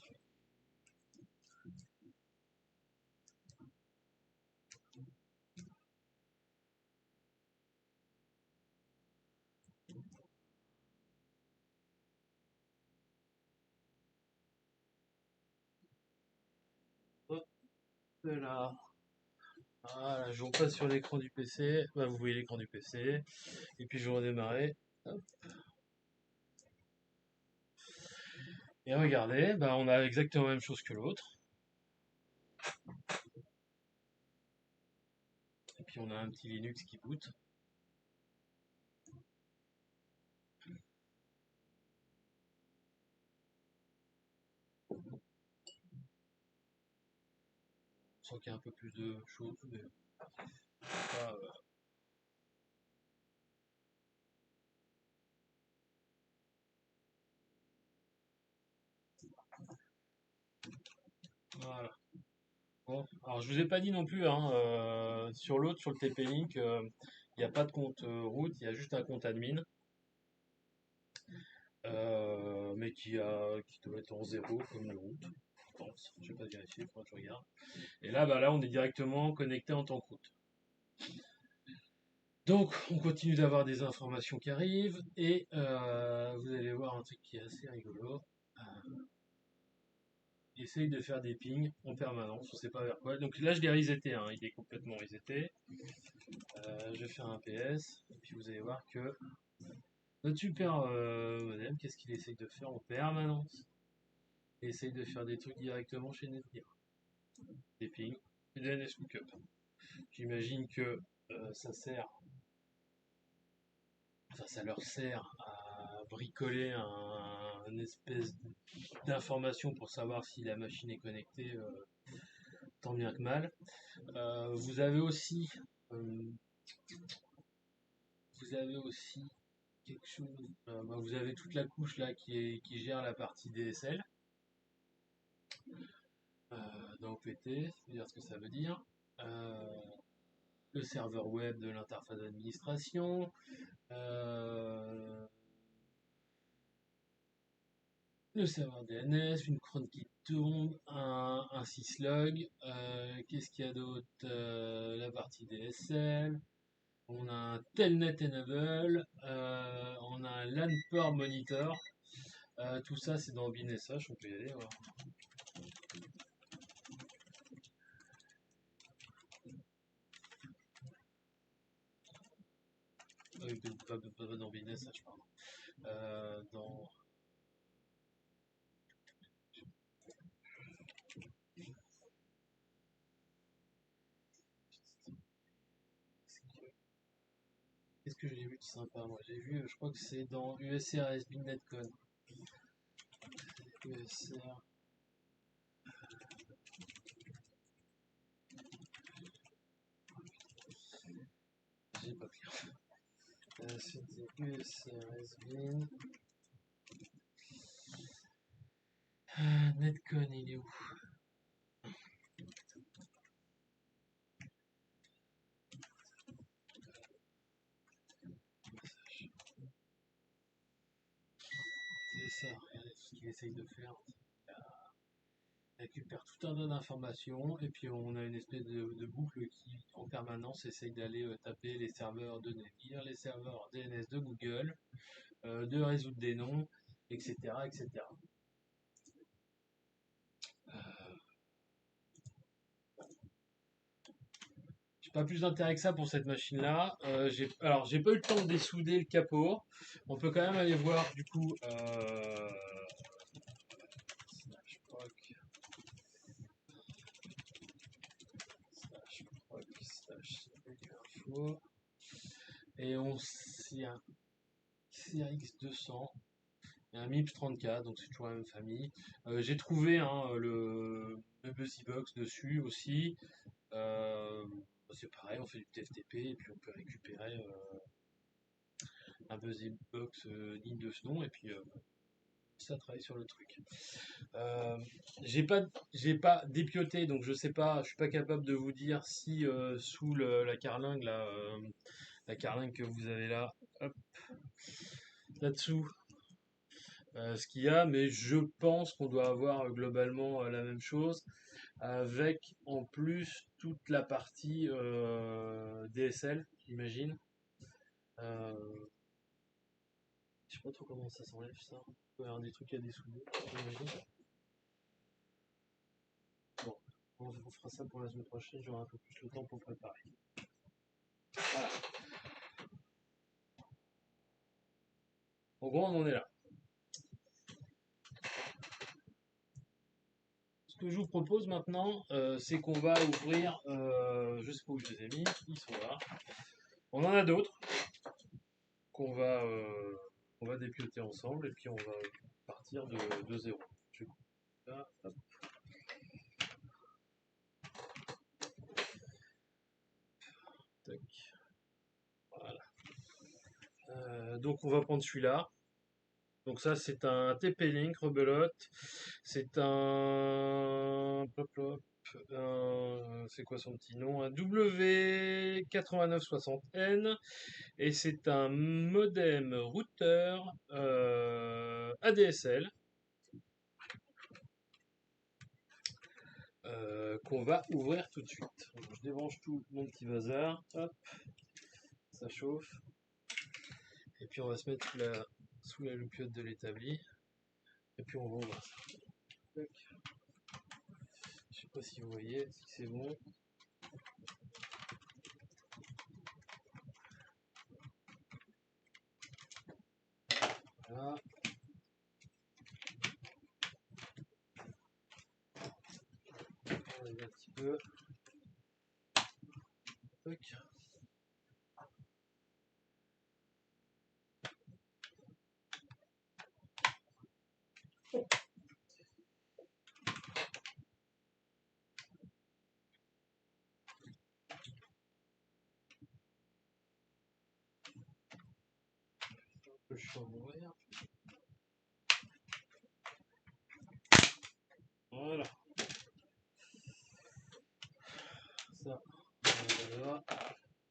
Hop là. Voilà, je repasse sur l'écran du PC. Bah, vous voyez l'écran du PC. Et puis je vais redémarrer. Hop. Et regardez, bah, on a exactement la même chose que l'autre. Et puis on a un petit Linux qui boot. On sent qu'il y a un peu plus de choses, mais pas, voilà. Bon, alors je vous ai pas dit non plus, hein, sur l'autre, sur le TP-Link, il n'y a pas de compte route, il y a juste un compte admin, mais qui doit être en zéro comme le route. Je pense. Je vais pas vérifier, il faudra que je regarde. Et là, bah là, on est directement connecté en tant que route. Donc, on continue d'avoir des informations qui arrivent et vous allez voir un truc qui est assez rigolo. Essaye de faire des pings en permanence, on sait pas vers quoi. Donc là, je l'ai reseté, hein, il est complètement reseté. Je vais faire un PS et puis vous allez voir que notre super modem, qu'est-ce qu'il essaye de faire en permanence? Il essaye de faire des trucs directement chez Netgear. Des pings et des DNS lookup. J'imagine que ça sert, enfin, ça leur sert à bricoler un espèce d'information pour savoir si la machine est connectée tant bien que mal. Vous avez aussi euh, quelque chose. Bah, vous avez toute la couche là qui gère la partie DSL dans OPT, c'est-à-dire ce que ça veut dire. Euh, le serveur web de l'interface d'administration, le serveur DNS, une cron qui tombe un 6 log. Qu'est-ce qu'il y a d'autre? La partie DSL. On a un Telnet Enable. On a un LAN Port Monitor. Tout ça, c'est dans BinSH. On peut y aller. Voilà. Pas dans BinSH, pardon. Dans Qu'est-ce que j'ai vu de sympa, moi? J'ai vu, je crois que c'est dans USR SBNetCon. USR. J'ai pas pris. C'était USR SBN. Netcon, il est où? C'est ça, regardez ce qu'il essaye de faire. Il récupère tout un tas d'informations et puis on a une espèce de boucle qui en permanence essaye d'aller taper les serveurs de Netgear, les serveurs DNS de Google, de résoudre des noms, etc. etc. J'ai pas plus d'intérêt que ça pour cette machine-là. Alors, j'ai pas eu le temps de dessouder le capot. On peut quand même aller voir du coup. Slash proc, slash info. Et on c'est un CRX200 et un MIPS 34, donc c'est toujours la même famille. J'ai trouvé le BuzzyBox dessus aussi. C'est pareil, on fait du TFTP et puis on peut récupérer un BuzzyBox digne de ce nom et puis ça travaille sur le truc. J'ai pas dépioté, donc je sais pas, je suis pas capable de vous dire si sous la carlingue là, la carlingue que vous avez là, hop, là-dessous, ce qu'il y a, mais je pense qu'on doit avoir globalement la même chose, avec en plus toute la partie DSL, j'imagine. Je sais pas trop comment ça s'enlève ça. Il peut y avoir des trucs à dessouder, j'imagine. Bon, on fera ça pour la semaine prochaine, j'aurai un peu plus le temps pour préparer. Voilà. En gros, on en est là. Ce que je vous propose maintenant, c'est qu'on va ouvrir, je sais pas où je les ai mis, ils sont là. On en a d'autres qu'on va dépioter ensemble et puis on va partir de zéro. Je coupe ça, hop. Tac. Voilà. Donc on va prendre celui-là. Donc ça c'est un TP-Link rebelote. C'est un... c'est quoi son petit nom? Un W8960N. Et c'est un modem routeur ADSL qu'on va ouvrir tout de suite. Donc, je débranche tout mon petit bazar. Hop, ça chauffe. Et puis on va se mettre sous la loupiote de l'établi. Et puis on va ouvrir ça. Je sais pas si vous voyez, si c'est bon. Voilà. On va un petit peu. Tac. Le champ ouvrir. Voilà. Ça. Voilà.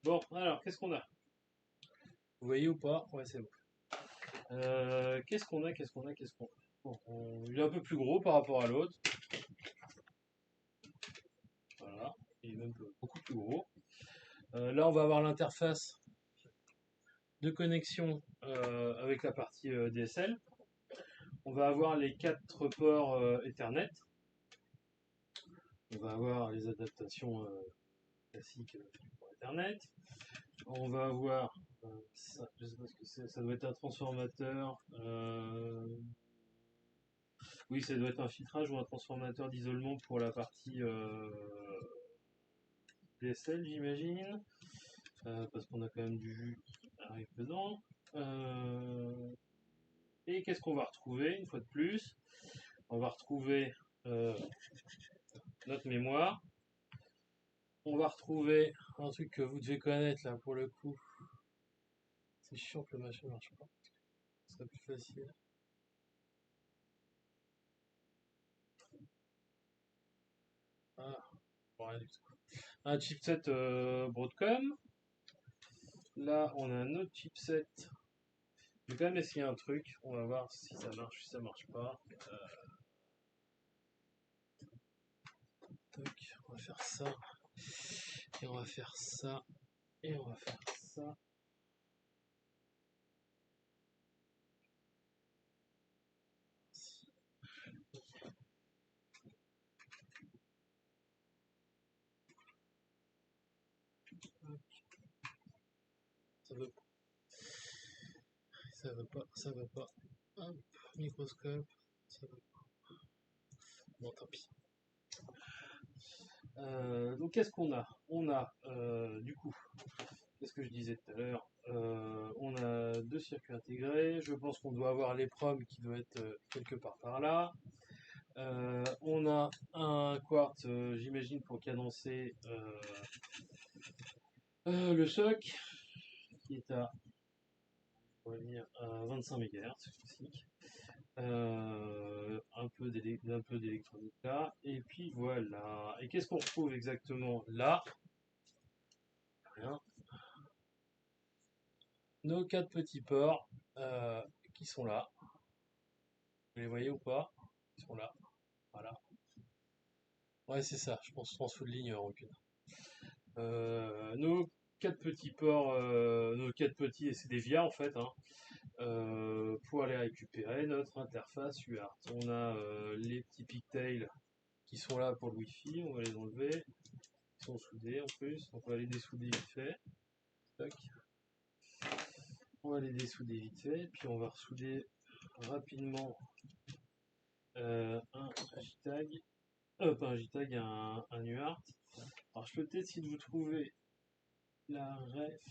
Bon, alors, qu'est-ce qu'on a? Vous voyez ou pas? Ouais, c'est bon. Qu'est-ce qu'on a? Bon, il est un peu plus gros par rapport à l'autre. est même beaucoup plus gros. Là, on va avoir l'interface de connexion avec la partie DSL. On va avoir les 4 ports Ethernet. On va avoir les adaptations classiques pour Ethernet. On va avoir ça, je sais pas ce que c'est, ça doit être un transformateur. Oui, ça doit être un filtrage ou un transformateur d'isolement pour la partie DSL, j'imagine. Parce qu'on a quand même du jus qui arrive dedans. Et qu'est-ce qu'on va retrouver une fois de plus? On va retrouver notre mémoire. On va retrouver un truc que vous devez connaître là pour le coup. C'est chiant que le machin marche pas. Ce serait plus facile. Ah, bon, rien du tout. Un chipset Broadcom. Là, on a un autre chipset. Je vais quand même essayer un truc. On va voir si ça marche, si ça marche pas. Tac, on va faire ça. Et on va faire ça. Et on va faire ça. Ça veut pas. Ça veut pas. Ça veut pas. Hop, microscope. Ça veut pas. Bon, tant pis. Donc qu'est-ce qu'on a? On a du coup, qu'est-ce que je disais tout à l'heure? On a 2 circuits intégrés. Je pense qu'on doit avoir l'EPROM qui doit être quelque part par là. On a un quartz, j'imagine, pour cadencer le choc, qui est à, on va dire, à 25 MHz, classique. Un peu d'électronique là. Et puis voilà. Et qu'est-ce qu'on retrouve exactement là? Rien. Nos 4 petits ports qui sont là. Vous les voyez ou pas? Ils sont là. Voilà. Ouais, c'est ça. Je pense en dessous de ligne aucune. Nos 4 petits ports, nos 4 petits, et c'est des via en fait, hein, pour aller récupérer notre interface UART. On a les petits pigtails qui sont là pour le Wi-Fi. On va les enlever. Ils sont soudés en plus. Donc on va les dessouder vite fait. Tac. On va les dessouder vite fait. Puis on va ressouder rapidement un JTAG. Pas un JTAG, un UART. Alors je peux peut-être essayer de vous trouver la ref.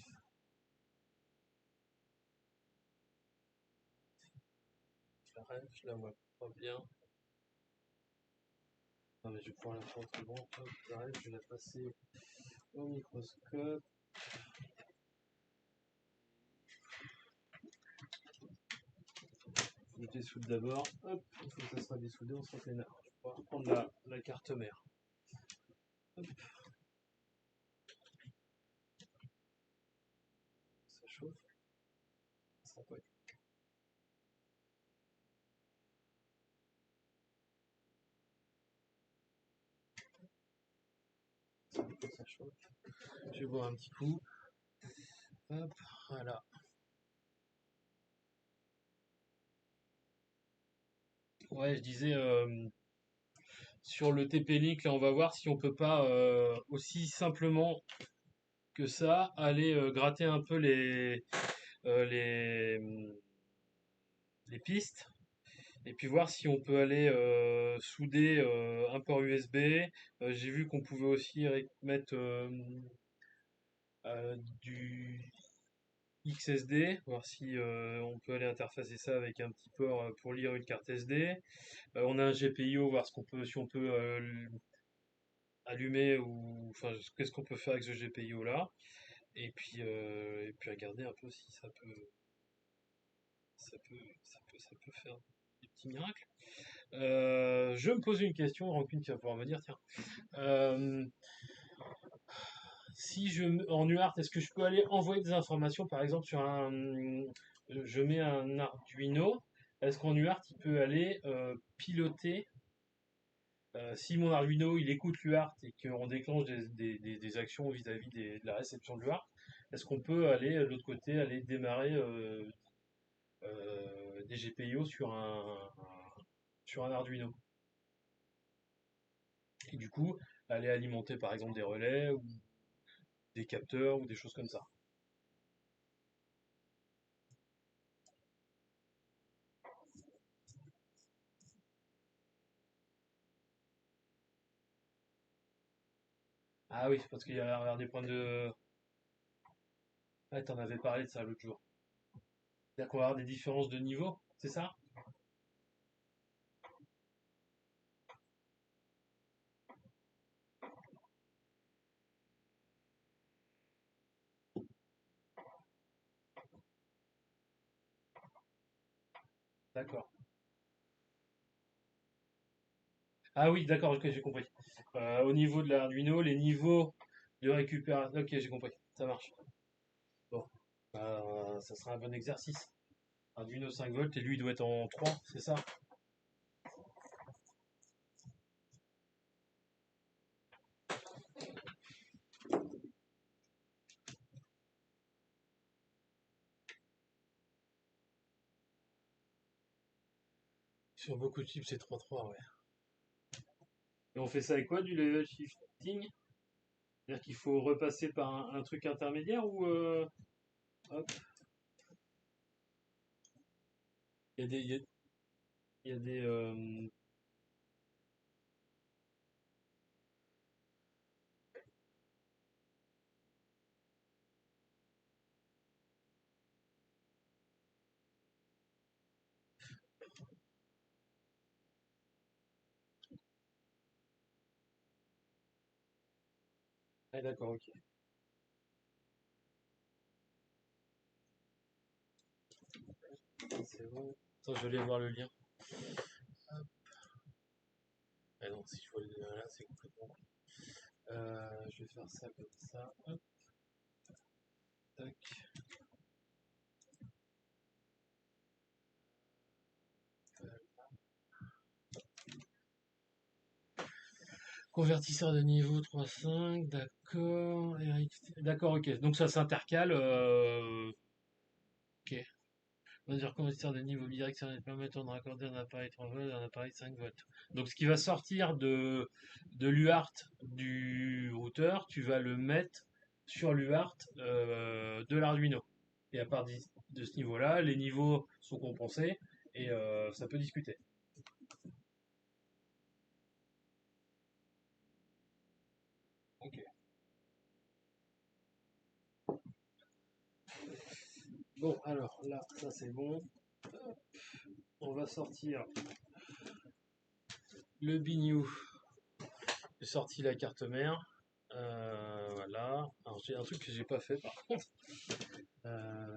La ref, je la vois pas bien. Non mais je vais pouvoir la faire autrement. Hop, la ref, je vais la passer au microscope. Je dessoude d'abord. Hop, une fois que ça sera dessoudé, on sera peinard. Je vais pouvoir prendre la carte mère. Hop. Ça chauffe. Ça sera pas. Ça chauffe. Je vais boire un petit coup. Hop, voilà. Ouais, je disais sur le TP-Link, là on va voir si on peut pas aussi simplement que ça aller gratter un peu euh, les, les pistes et puis voir si on peut aller souder un port USB. J'ai vu qu'on pouvait aussi mettre du XSD, voir si on peut aller interfacer ça avec un petit port pour lire une carte SD. On a un GPIO, voir ce qu'on peut, si on peut allumer ou enfin qu'est-ce qu'on peut faire avec ce GPIO là. Et puis regarder un peu si ça peut faire des petits miracles. Je me pose une question, Rancune, tu vas pouvoir me dire, tiens, euh, si en UART, est-ce que je peux aller envoyer des informations, par exemple, je mets un Arduino, est-ce qu'en UART, il peut aller piloter Si mon Arduino il écoute l'UART et qu'on déclenche des actions vis-à-vis de la réception de l'UART, est-ce qu'on peut aller de l'autre côté, aller démarrer des GPIO sur un Arduino? Et du coup, aller alimenter par exemple des relais ou des capteurs ou des choses comme ça. Ah oui, parce qu'il y a des points de. Ah, t'en avais parlé de ça l'autre jour. C'est-à-dire qu'on va avoir des différences de niveau, c'est ça? D'accord. Ah oui, d'accord, ok, j'ai compris. Au niveau de l'Arduino, les niveaux de récupération. Ok, j'ai compris, ça marche. Bon, ça sera un bon exercice. Arduino 5 volts et lui il doit être en 3, c'est ça? Sur beaucoup de chips, c'est 3.3, ouais. Et on fait ça avec quoi, du level shifting? C'est-à-dire qu'il faut repasser par un truc intermédiaire ou hop, il y a des, il y a des Ah d'accord, ok. C'est bon. Attends, je vais aller voir le lien. Ah non, si je vois le lien là, c'est complètement con. Je vais faire ça comme ça. Hop, tac. Convertisseur de niveau 3.5, d'accord. D'accord, ok. Donc ça s'intercale. Ok. On va dire convertisseur de niveau bidirectionnel permettant de raccorder un appareil 3 volts à un appareil 5 volts. Donc ce qui va sortir de l'UART du routeur, tu vas le mettre sur l'UART de l'Arduino. Et à partir de ce niveau-là, les niveaux sont compensés et ça peut discuter. Ok. Bon, alors là, ça c'est bon. On va sortir le bignou. J'ai sorti la carte mère. Voilà. Alors j'ai un truc que j'ai pas fait par contre.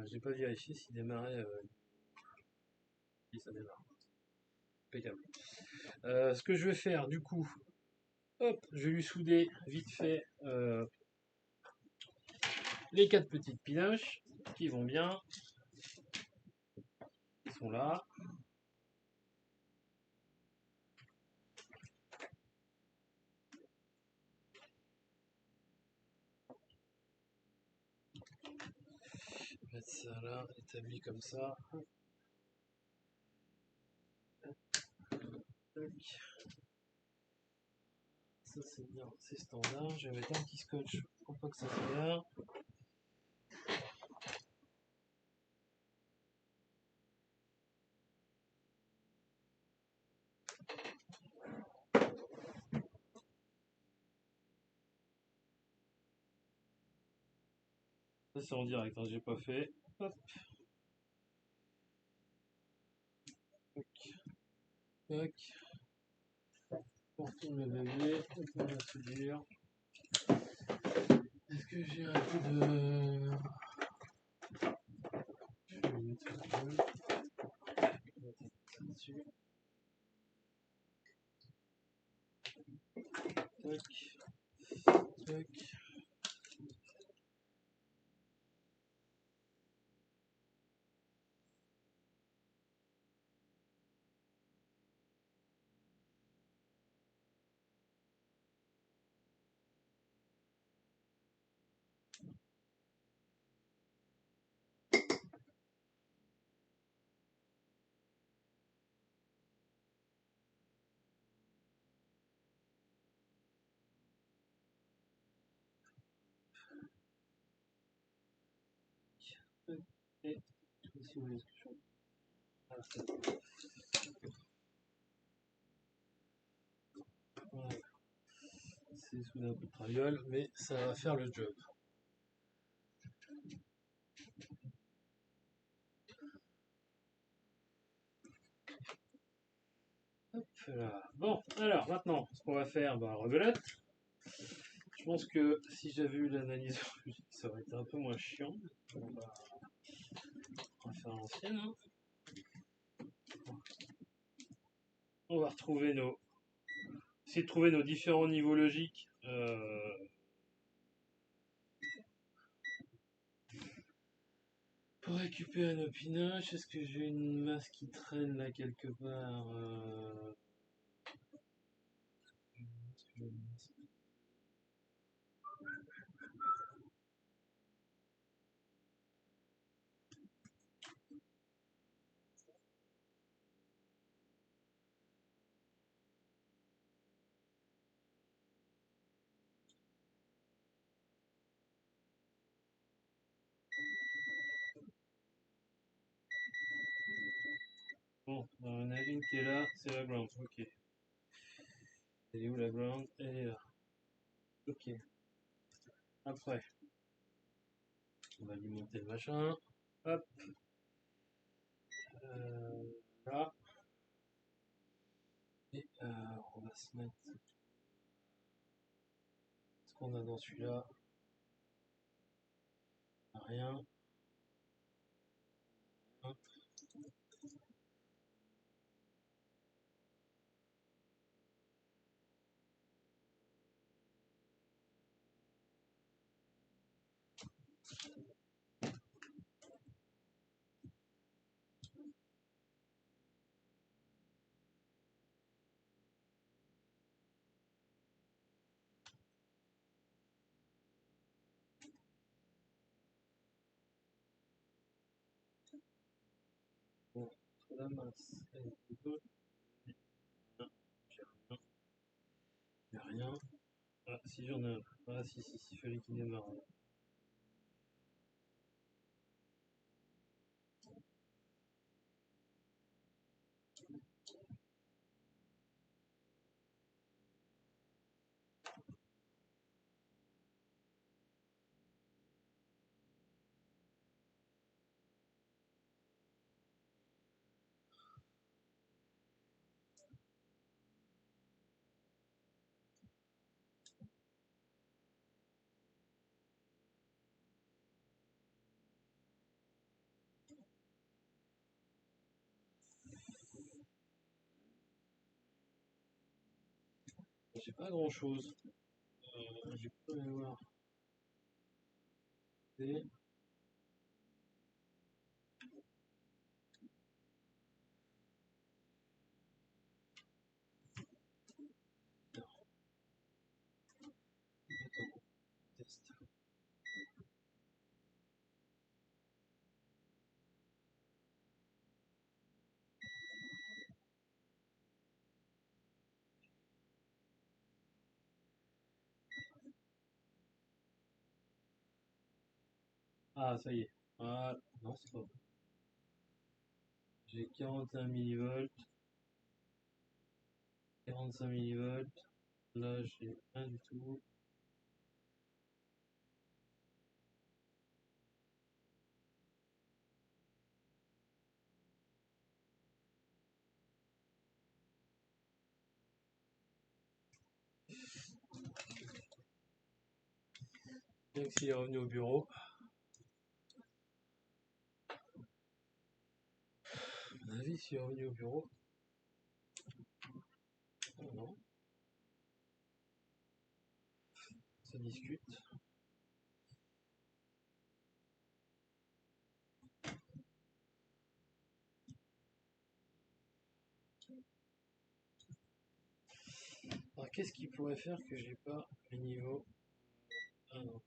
J'ai pas vérifié s'il démarrait. Si ça démarre. Impeccable. Ce que je vais faire du coup, hop, je vais lui souder vite fait les quatre petites pinoches qui vont bien. Ils sont là. Mettre ça là, établi comme ça. Tac. Ça c'est bien, c'est standard. Je vais mettre un petit scotch pour pas que ça se perde. Ça c'est en direct, hein, j'ai pas fait. Hop, tac. Pour tout le bébé, pour la soudure. Est-ce que j'ai un peu de. Je vais mettre un peu. Je vais mettre ça dessus. Tac, tac. Et ici, vous voyez ce que je fais. Voilà. Voilà. C'est sous un coup de traviole, mais ça va faire le job. Hop là. Bon, alors maintenant, ce qu'on va faire, bah, rebelote. Je pense que si j'avais eu l'analyse, ça aurait été un peu moins chiant. On va faire l'ancienne. Hein. On va retrouver nos. Essayer de trouver nos différents niveaux logiques. Pour récupérer nos pinoches, est-ce que j'ai une masse qui traîne là quelque part Bon, on a une qui est là, c'est la ground, ok. Elle est où la ground? Elle est là. Ok. Après, on va alimenter le machin. Hop. Là. Et on va se mettre ce qu'on a dans celui-là. Rien. Hop. Bon, la masse, elle est peu. Rien. J'ai rien. Il n'y a rien. Ah, si j'en ai un. Ah, si, il fallait qu'il démarre. Là. J'ai pas grand chose. J'ai pas mémoire. Et attends, test. Ah, ça y est. Ah, non, c'est pas bon. J'ai 41 millivolts. 45 millivolts. Là, j'ai rien du tout. Bien que s'il est revenu au bureau. À mon avis, s'il est revenu au bureau. Oh non. Ça discute. Alors, qu'est-ce qu'il pourrait faire que j'ai pas les niveaux? Ah non.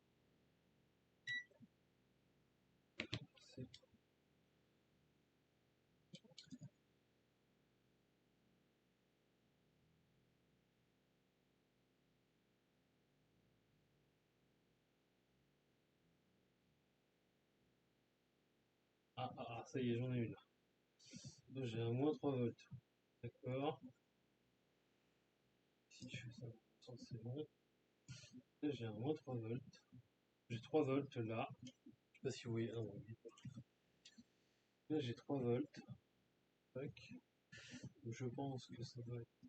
C'est ça y est, j'en ai une. Là, j'ai un moins 3 volts. D'accord. Si je fais ça, c'est bon. Là, j'ai un moins 3 volts. J'ai 3 volts là. Je sais pas si vous voyez. Ah, non, là, j'ai 3 volts. Tac. Donc, je pense que ça doit être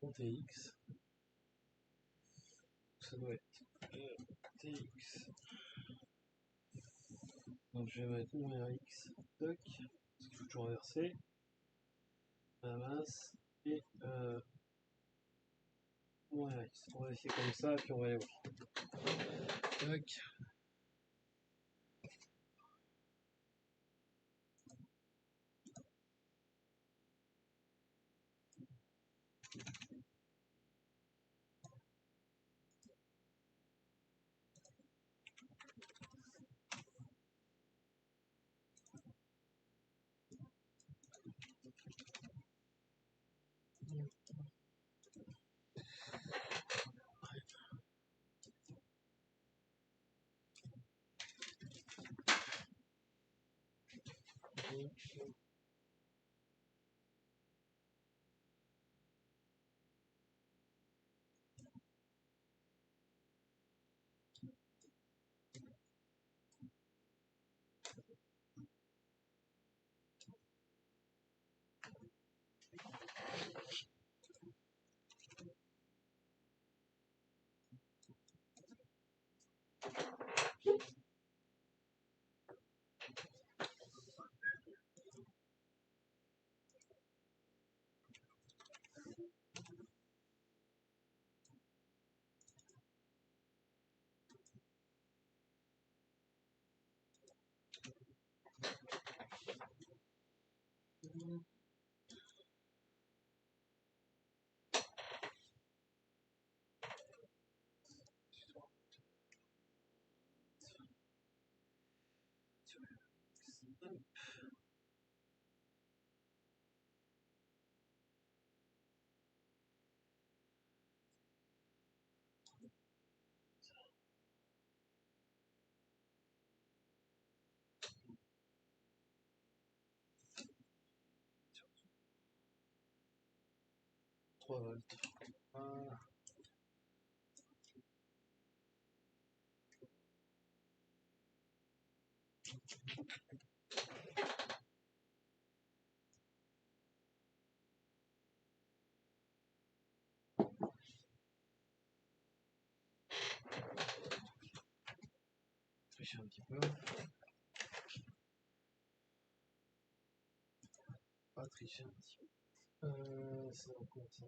mon TX. Ça doit être TX. Donc je vais mettre mon RX. Tac. Parce qu'il faut toujours inverser. La masse. Et mon RX. On va essayer comme ça, puis on va aller voir. Tac. Trois volts. Voilà. Tricher un petit peu. Pas tricher un petit peu. Ça va quoi ça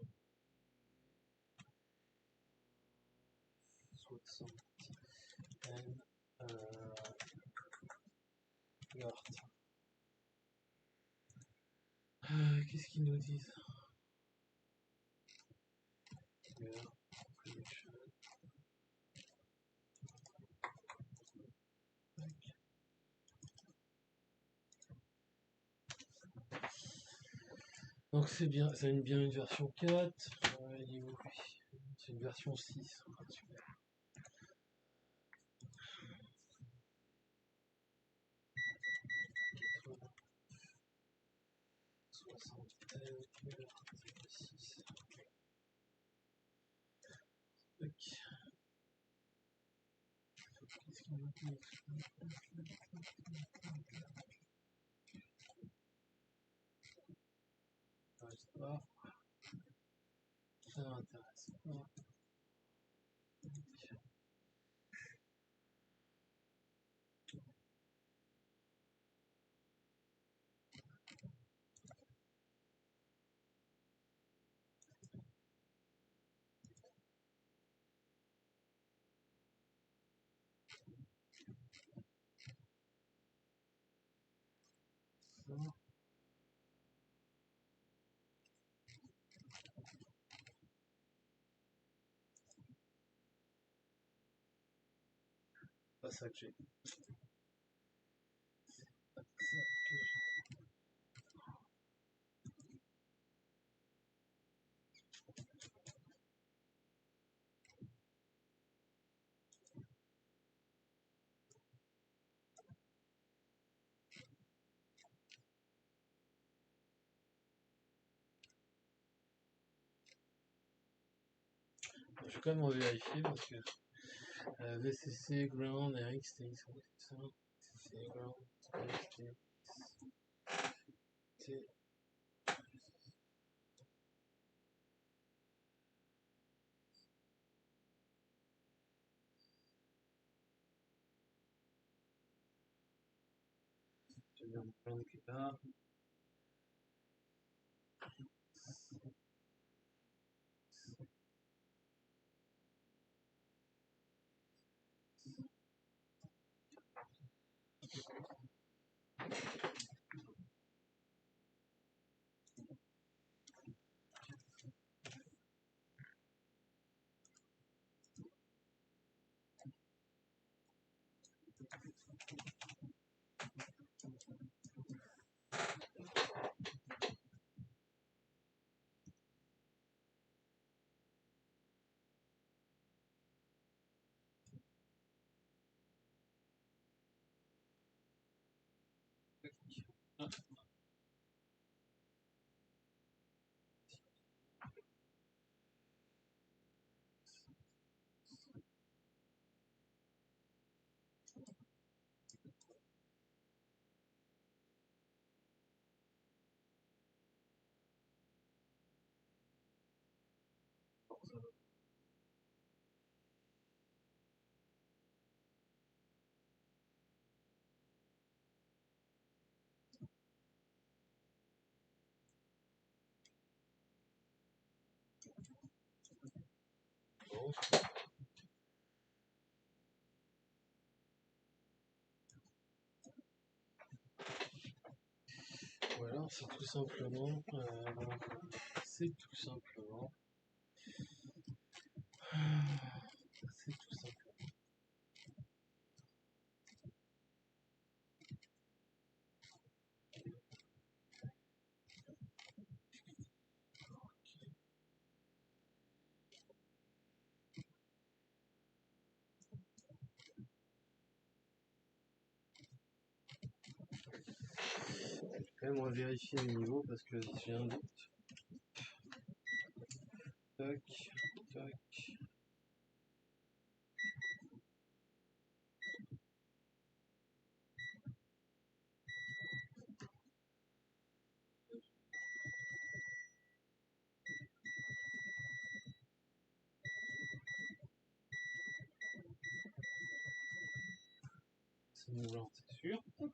60 N Gart. Qu'est-ce qu'ils nous disent? Donc c'est bien, c'est bien une version 4. Il est où lui? C'est une version 6. Ah, super. Qu'est-ce qu'il nous dit? Pas. Ça m'intéresse pas. Pas ça que j'ai. vais quand même revérifier parce que VCC, Ground, RXTX, c'est ça. VCC, Ground, RXTX, T. Je vais dire Ground qui est là. Ah, bon. Voilà, c'est tout simplement. C'est tout simplement. C'est tout simplement. Je vais quand même revérifier le niveau parce que j'ai un doute. Tac, tac. C'est mouvant, c'est sûr. Ok.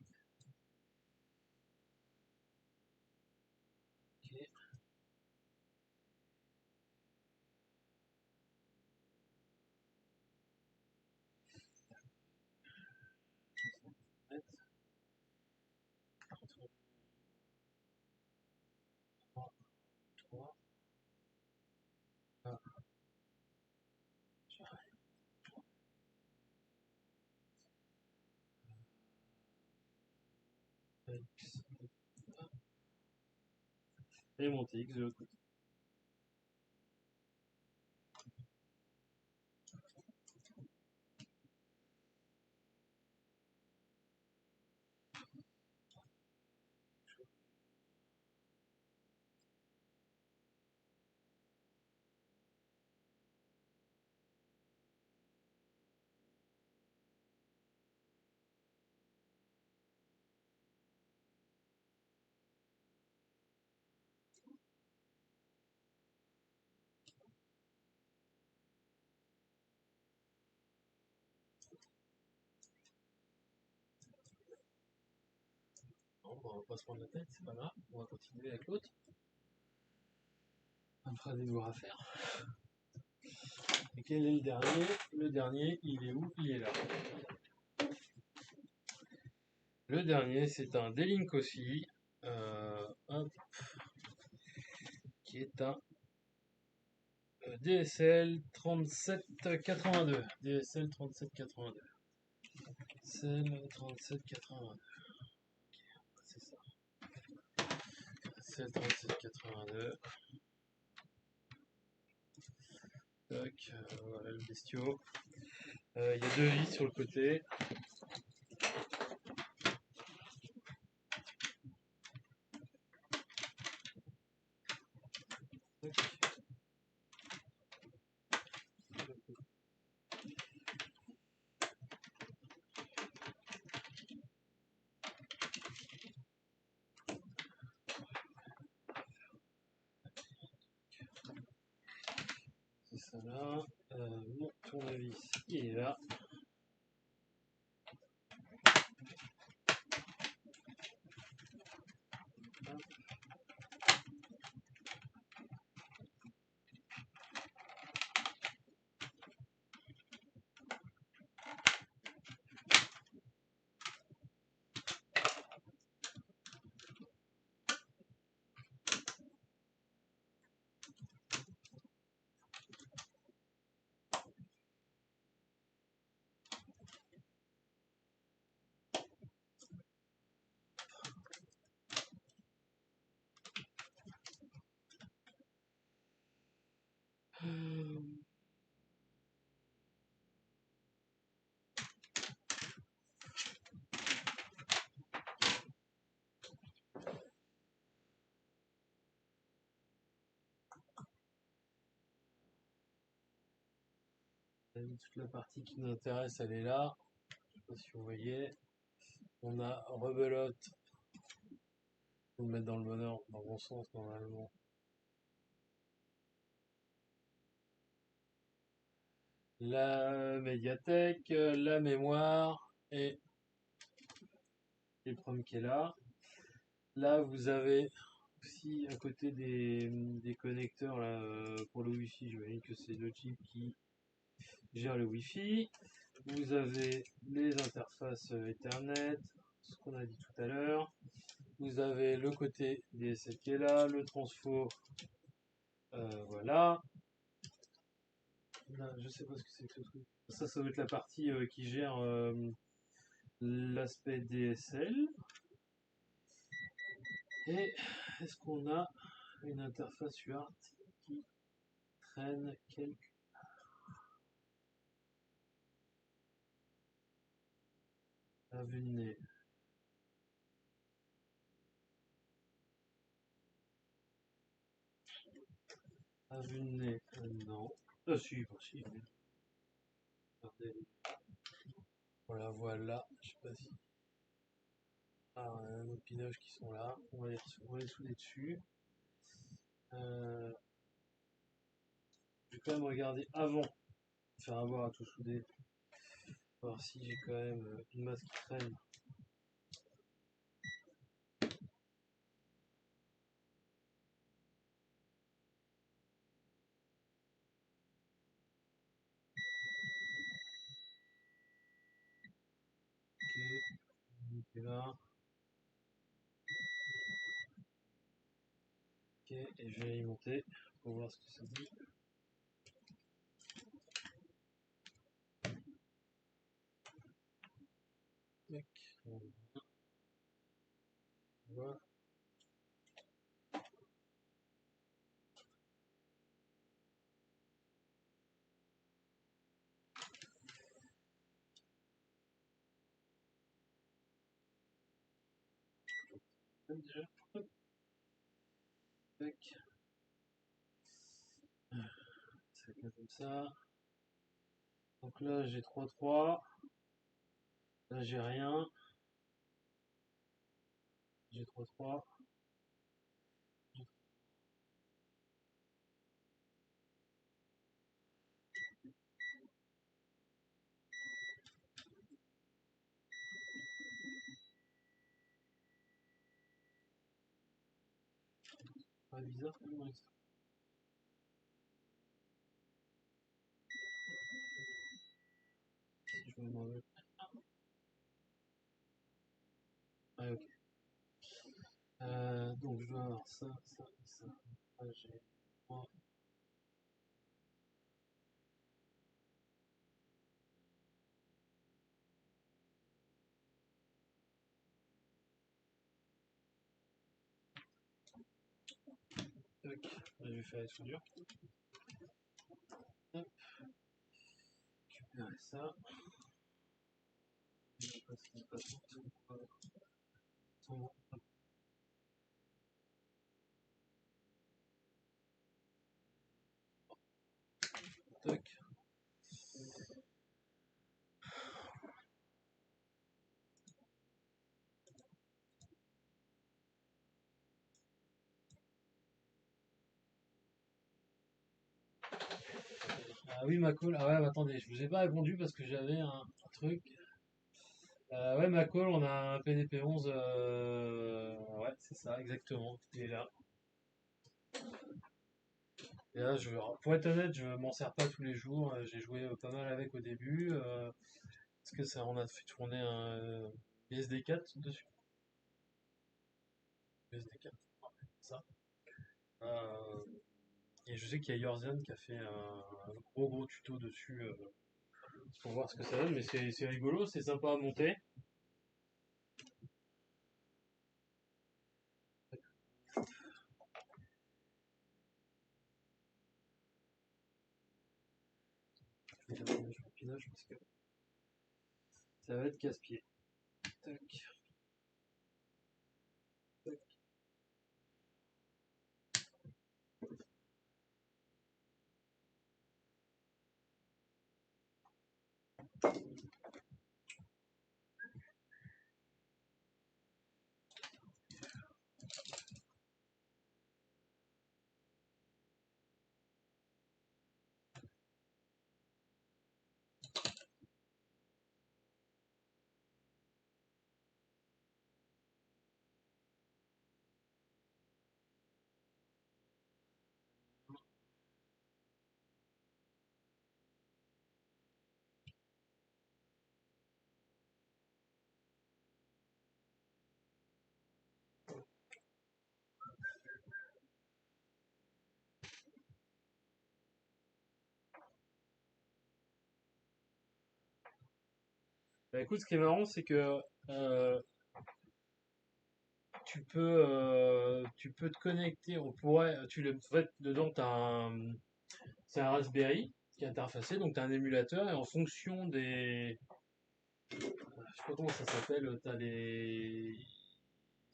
Et mon TX de l'autre côté. Bon, on va pas se prendre la tête, c'est pas grave. On va continuer avec l'autre. On fera des devoirs à faire. Et quel est le dernier? Le dernier, il est où? Il est là. Le dernier, c'est un D-Link aussi, hop, qui est un DSL 3782. DSL 3782. DSL 3782. C'est ça. DSL 3782. Tac, voilà le bestiau. Il y a deux vis sur le côté. ça là. Mon tournevis, il est là. Toute la partie qui nous intéresse, elle est là. Je sais pas si vous voyez. On a rebelote. Faut le mettre dans le bon ordre, dans le bon sens normalement. La médiathèque, la mémoire et le prom qui est là. Là, vous avez aussi à côté des connecteurs là, pour le Wi-Fi. J'imagine que c'est le chip qui gère le Wi-Fi. Vous avez les interfaces Ethernet, ce qu'on a dit tout à l'heure. Vous avez le côté DSL qui est là, le transfo, voilà. Là, je sais pas ce que c'est que ce truc. Ça doit être la partie qui gère l'aspect DSL. Et est-ce qu'on a une interface UART qui traîne quelque à vue de nez? À vue de nez, non. Ah si, bah, si. Regardez. Voilà, voilà. Je sais pas si. Ah, nos pinoches qui sont là. On va les souder dessus. Je vais quand même regarder avant de faire avoir à tout souder. Voir si j'ai quand même une masse qui traîne. Ok, on est là. Ok, et je vais y monter pour voir ce que ça dit. Tac, voilà. Déjà. Hop. Tac. C'est comme ça. Donc là j'ai 3-3. Là j'ai rien. J'ai 3-3. Pas bizarre comment ça. Si je me demande. Ah, ok. Donc je dois avoir ça, ça, ça. Là j'ai 3. Tac. Là je vais faire la soudure. Hop. Récupérer ça. Je sais pas ce qui se passe. Tac. Ah oui, ma call. Ah ouais, mais attendez, je vous ai pas répondu parce que j'avais un truc. Ouais, ma call, on a un PDP 11. Ouais, c'est ça, exactement. Il est là. Et là, pour être honnête, je m'en sers pas tous les jours. J'ai joué pas mal avec au début. Parce que ça, on a fait tourner un PSD4 dessus. PSD4, ça. Euh, et je sais qu'il y a Yorzian qui a fait un gros tuto dessus pour voir ce que ça donne. Mais c'est rigolo, c'est sympa à monter. Je vais faire un pinage parce que ça va être casse-pied. Tac, tac. Bah, écoute, ce qui est marrant, c'est que euh, tu peux te connecter. En fait, dedans, c'est un Raspberry qui est interfacé, donc tu as un émulateur et en fonction je sais pas comment ça s'appelle, tu as les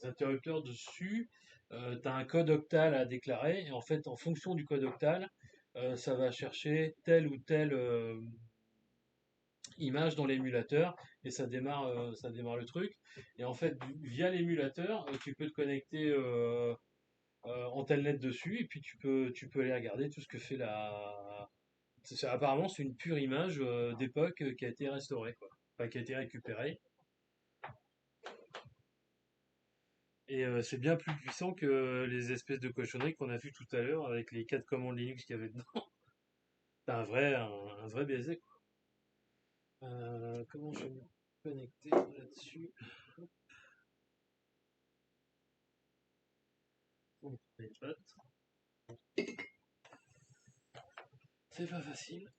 interrupteurs dessus, tu as un code octal à déclarer et en fait, en fonction du code octal, ça va chercher telle ou telle image dans l'émulateur et ça démarre le truc. Et en fait, via l'émulateur, tu peux te connecter en telnet dessus et puis tu peux aller regarder tout ce que fait apparemment, c'est une pure image d'époque qui a été restaurée, quoi. Enfin, qui a été récupérée. Et c'est bien plus puissant que les espèces de cochonneries qu'on a vu tout à l'heure avec les 4 commandes Linux qu'il y avait dedans. C'est un vrai baiser, quoi. Comment je vais me connecter là-dessus? On les pattes. C'est pas facile.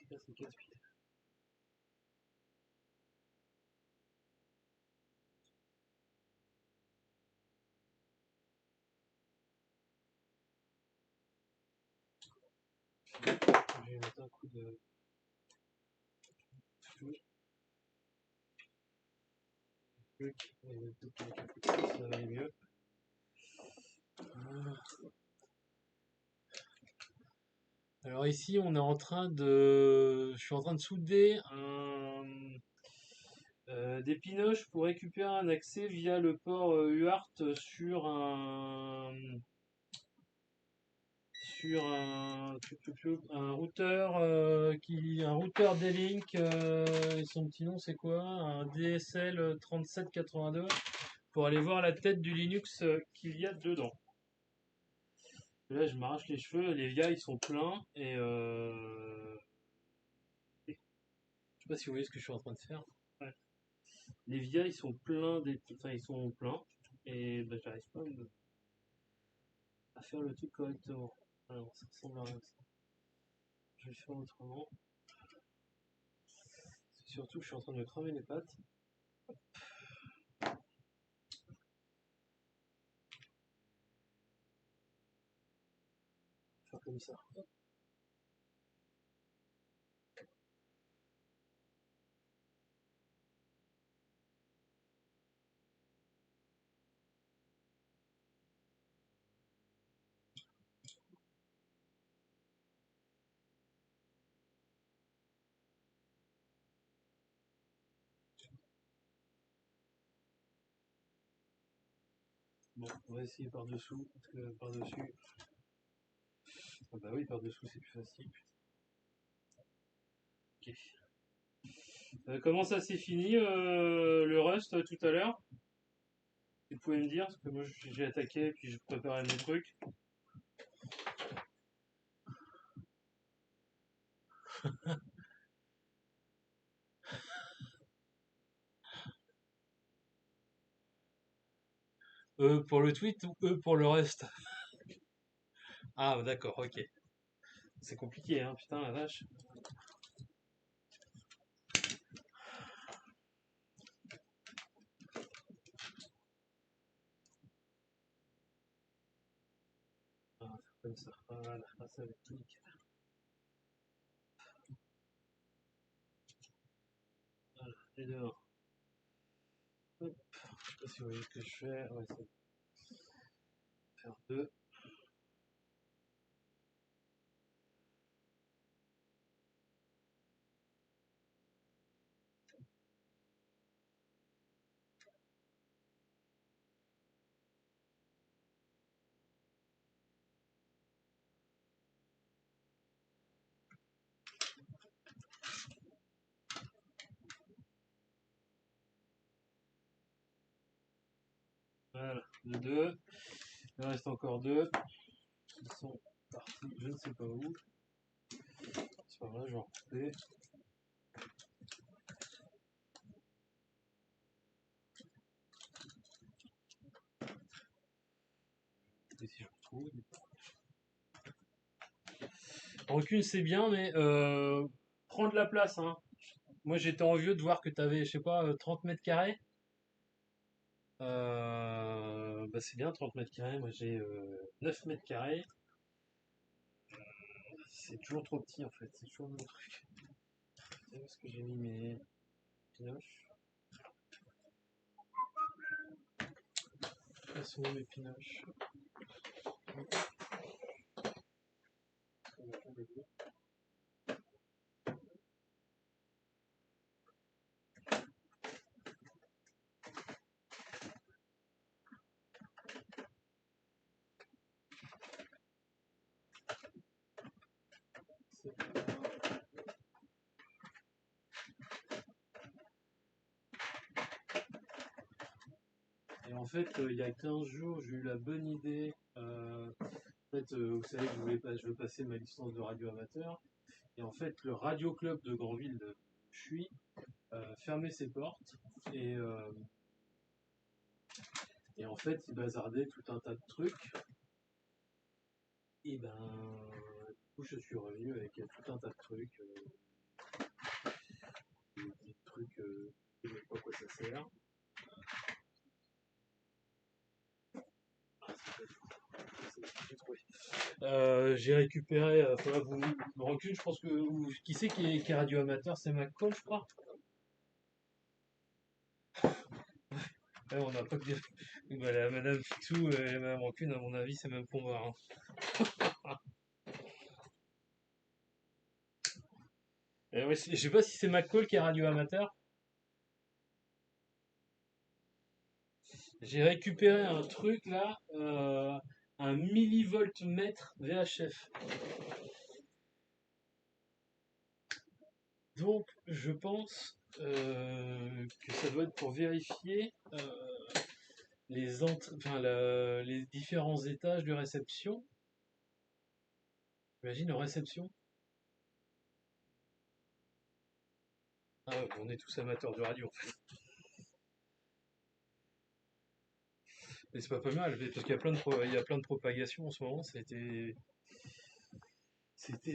Là, c'est casse-pied. Je vais mettre un coup de truc, ça va aller mieux. Alors ici, je suis en train de souder des pinoches pour récupérer un accès via le port UART sur un routeur un routeur D-Link. Et son petit nom c'est quoi? Un DSL 3782 pour aller voir la tête du Linux qu'il y a dedans. Là, je m'arrache les cheveux, les via ils sont pleins et je sais pas si vous voyez ce que je suis en train de faire. Ouais. Les via ils sont enfin ils sont pleins et bah, j'arrive pas à faire le truc correctement. Alors ça ressemble à rien ça. Je vais le faire autrement. C'est surtout que je suis en train de me cramer les pattes. Faire comme ça. Bon, on va essayer par-dessous, parce que par-dessus... Ah bah oui, par-dessous c'est plus facile. Ok. Comment ça s'est fini le Rust tout à l'heure? Vous pouvez me dire, parce que moi j'ai attaqué et puis je préparais mes trucs. E pour le tweet ou E pour le reste? Ah d'accord, ok. C'est compliqué, hein, putain la vache. Ah, comme ça, voilà, ça va être nickel. Voilà, et dehors. Hop, je sais pas si vous voyez ce que je fais. Ouais, c'est faire deux. Voilà, de deux. Il reste encore deux qui sont partis, je ne sais pas où. C'est pas vrai, je vais en recouper. Et si je retrouve. Rancune, c'est bien, mais prends de la place, hein. Moi, j'étais envieux de voir que tu avais, je sais pas, 30 mètres carrés. Bah, c'est bien, 30 mètres carrés. Moi, j'ai 9 mètres carrés. C'est toujours trop petit, en fait. C'est toujours mon truc. Où est-ce que j'ai mis mes pinoches? Où sont mes pinoches? Et en fait, il y a 15 jours, j'ai eu la bonne idée. En fait, vous savez que je veux passer ma licence de radio amateur. Et en fait, le Radio Club de Grandville, où je suis, fermait ses portes. Et, euh, et en fait, il bazardait tout un tas de trucs. Et ben, du coup, je suis revenu avec tout un tas de trucs. Des trucs, je ne sais pas à quoi ça sert. J'ai récupéré, vous recule, je pense que qui c'est qui est radio amateur, c'est McCall, je crois. Ouais, on n'a pas que des... Voilà, Madame Fixou et Madame Rancune, à mon avis, c'est même combat, hein. Ouais, je sais pas si c'est McCall qui est radio amateur. J'ai récupéré un truc là, un millivoltmètre VHF. Donc, je pense que ça doit être pour vérifier les différents étages de réception. Imagine en réception. Ah, ouais, on est tous amateurs de radio en fait. Mais c'est pas mal, parce qu'il y a il y a plein de propagation en ce moment, c'était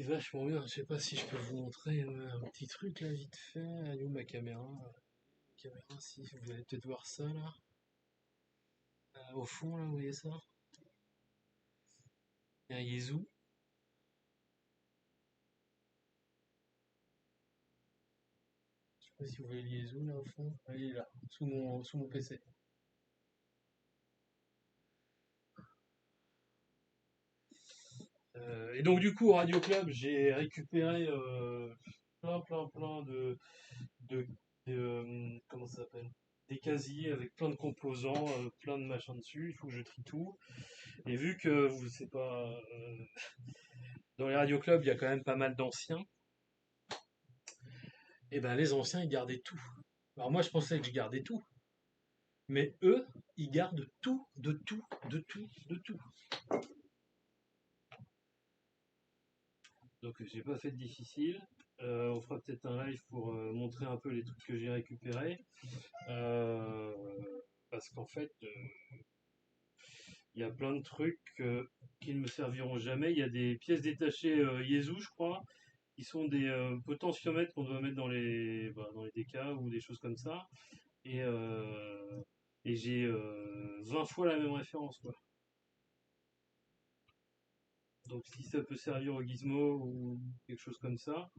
vachement bien. Je sais pas si je peux vous montrer un petit truc là vite fait. Elle est où ma caméra? Caméra, si vous allez peut-être voir ça là. Au fond là, vous voyez ça? Il y a un Yezu. Je sais pas si vous voyez le Yezu là au fond. Ah, il est là, sous mon PC. Et donc du coup au Radio Club, j'ai récupéré plein de, comment ça s'appelle? des casiers avec plein de composants, plein de machins dessus, il faut que je trie tout. Et vu que vous c'est pas dans les radioclubs, il y a quand même pas mal d'anciens, et ben les anciens ils gardaient tout. Alors moi je pensais que je gardais tout, mais eux, ils gardent tout, de tout, de tout, de tout. Donc j'ai pas fait de difficile. On fera peut-être un live pour montrer un peu les trucs que j'ai récupérés. Euh, Parce qu'en fait, il y a plein de trucs qui ne me serviront jamais. Il y a des pièces détachées Yezu, je crois, qui sont des potentiomètres qu'on doit mettre dans les DK ou des choses comme ça. Et, euh, et j'ai 20 fois la même référence, quoi. Donc si ça peut servir au gizmo ou quelque chose comme ça,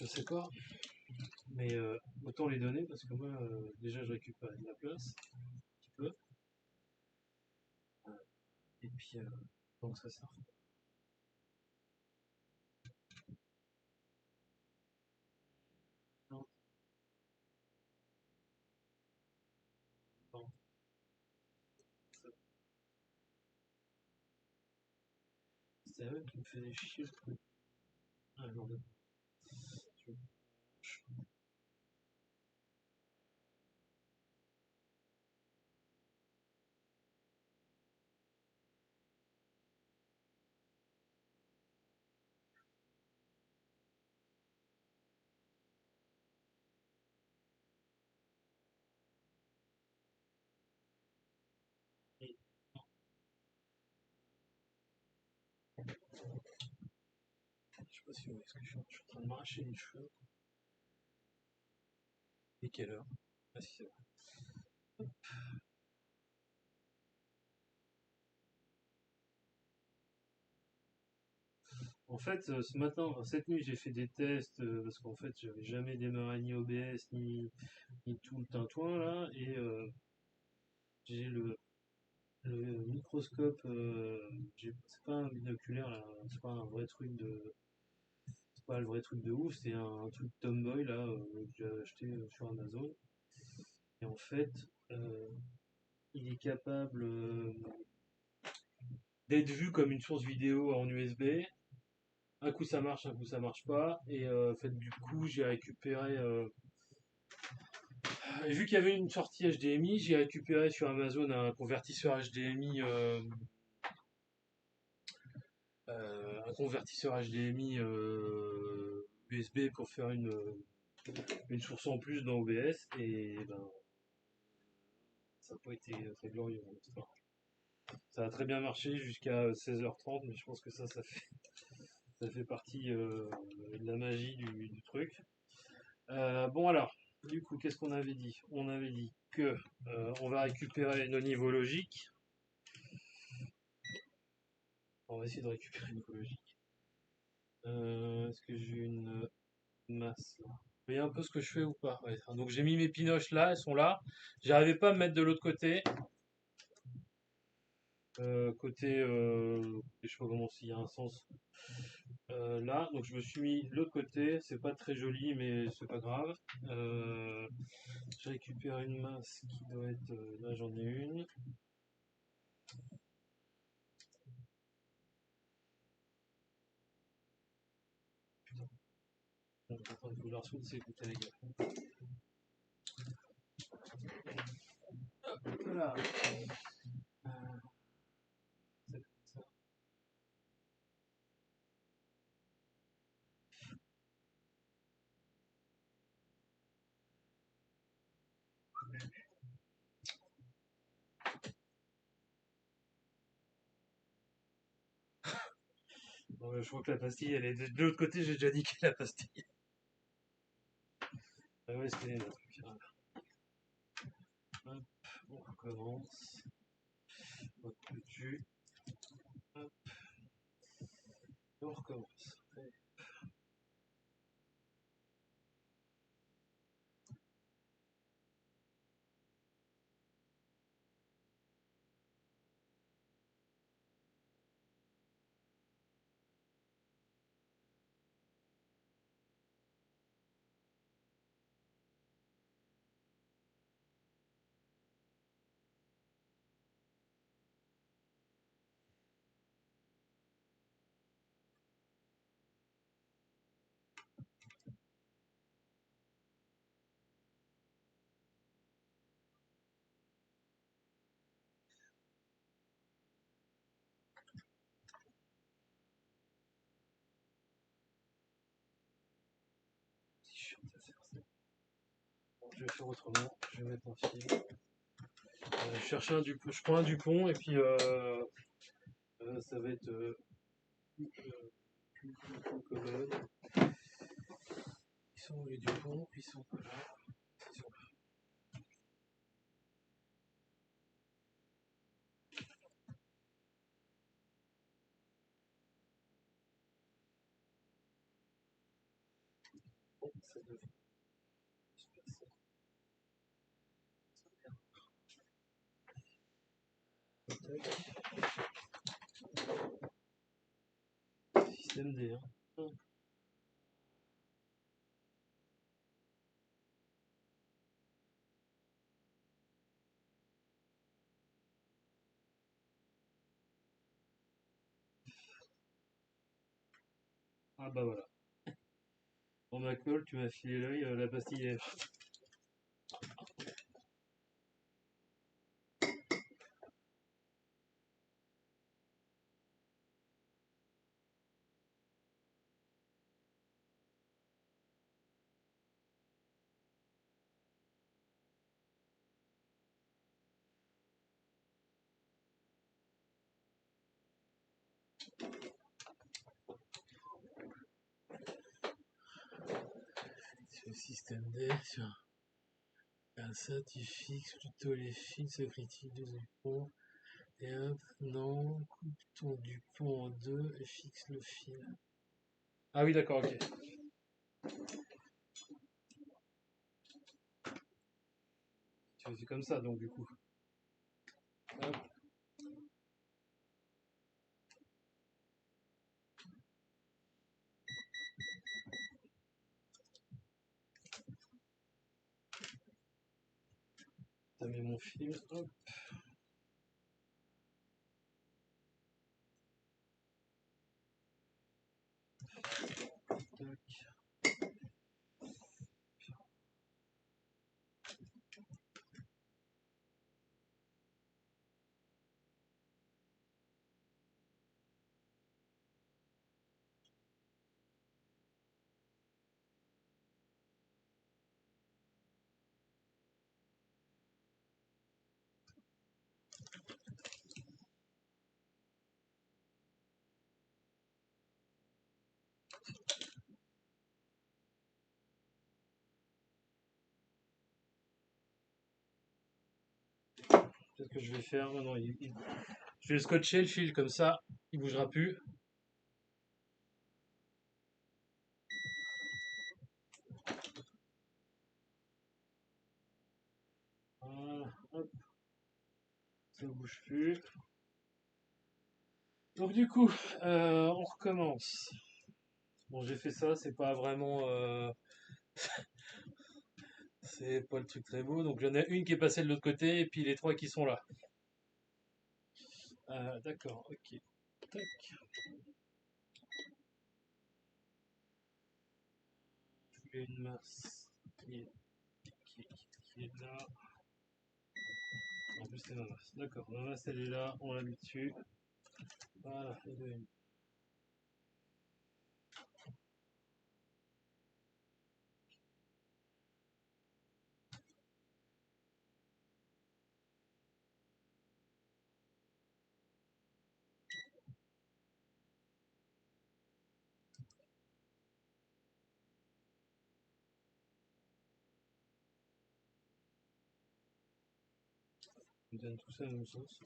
je sais pas. Mais autant les donner parce que moi, déjà, je récupère de la place, un petit peu. Et puis, donc ça sert. Non, non, ça- c'est eux qui me faisaient chier le truc. Ah, non, je- et- je sais pas si vous voyez ce que je suis en train de m'arracher les cheveux. Et quelle heure? Ah si, c'est vrai. En fait, ce matin, enfin, cette nuit, j'ai fait des tests parce qu'en fait, j'avais jamais démarré ni OBS ni tout le tintouin là, et j'ai le microscope. C'est pas un binoculaire là, c'est pas un vrai truc de, c'est pas le vrai truc de ouf, c'est un truc Tomboy là que j'ai acheté sur Amazon. Et en fait, euh, il est capable d'être vu comme une source vidéo en USB. Un coup ça marche, un coup ça marche pas. Et en fait, du coup, j'ai récupéré. Et vu qu'il y avait une sortie HDMI, j'ai récupéré sur Amazon un convertisseur HDMI, un convertisseur HDMI USB pour faire une source en plus dans OBS. Et ben, ça n'a pas été très glorieux dans l'histoire. Ça a très bien marché jusqu'à 16h30, mais je pense que ça fait partie de la magie du truc. Bon alors, du coup, qu'est-ce qu'on avait dit? On avait dit que on va récupérer nos niveaux logiques. On va essayer de récupérer nos niveaux logiques. Est-ce que j'ai une masse là? Vous voyez un peu ce que je fais ou pas? Ouais. Donc j'ai mis mes pinoches là, elles sont là. J'arrivais pas à me mettre de l'autre côté. Je sais pas comment s'il y a un sens là. Donc je me suis mis de l'autre côté. C'est pas très joli, mais c'est pas grave. Euh, je récupère une masse qui doit être. Là j'en ai une. Putain, bon, attends, il faut la ressoudre, c'est écoutez les gars. Voilà. Euh, c'est comme ça. Bon, je crois que la pastille, elle est de l'autre côté, j'ai déjà niqué la pastille. Ah ouais, c'était le truc. Hop, on recommence. Hop, dessus. Hop, on recommence. je vais faire autrement. Je vais mettre un fil. Je cherche un Dupont. Je prends un Dupont et puis ça va être plus commode. Ils sont où les Dupont? Ils sont pas là. Ils sont là. Bon, ça devrait se passer. Tac. Système D. Hein. Ah bah voilà. On m'a colle, tu m'as filé l'œil, la pastille est... Sur le système D, sur ça, tu fixes plutôt les fils critiques du Dupont. Et hop, non, coupe ton Dupont en deux et fixe le fil. Ah oui, d'accord, ok. Tu fais comme ça, donc du coup. Hop. T'as mis mon fil, hop. Tac. Peut-être que je vais faire. Non, je vais le scotcher le fil comme ça, il bougera plus. Voilà, hop. Ça bouge plus. Donc du coup, on recommence. Bon, j'ai fait ça, c'est pas vraiment... c'est pas le truc très beau. Donc j'en ai une qui est passée de l'autre côté et puis les trois qui sont là. D'accord, ok. Tac. Je fais une masse qui est là. En plus, c'est ma masse. D'accord, ma masse elle est là, on la met dessus. Voilà, les deux. On donne tout ça dans le même sens.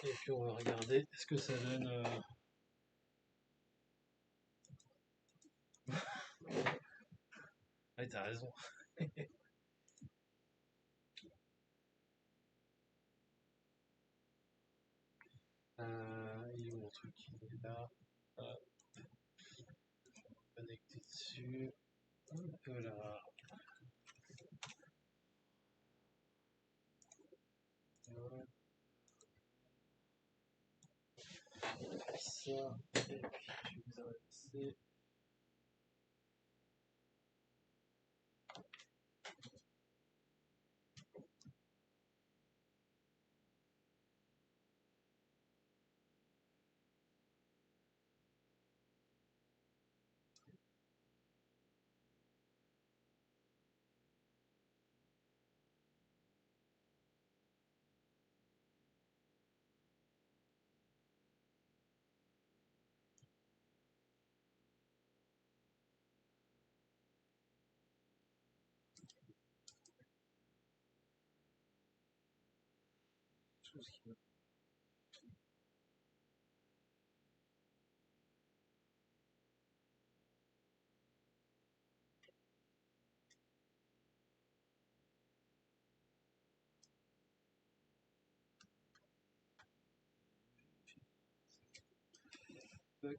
Et puis on va regarder ce que ça donne. Ah, t'as raison. Il est où mon truc? Il est là. Hop, connecté dessus. Voilà. Voilà. Ça. Et puis je vais vous avancer. Tout ce qui- Tac.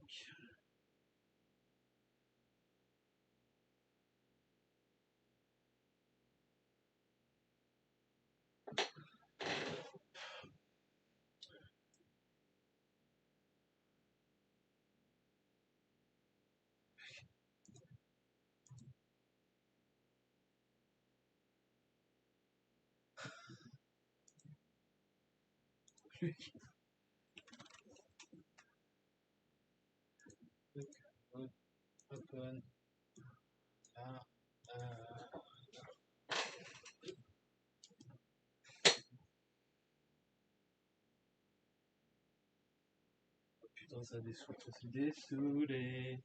Open. Là. Oh, putain, ça dessoule, ça s'est dessoulé.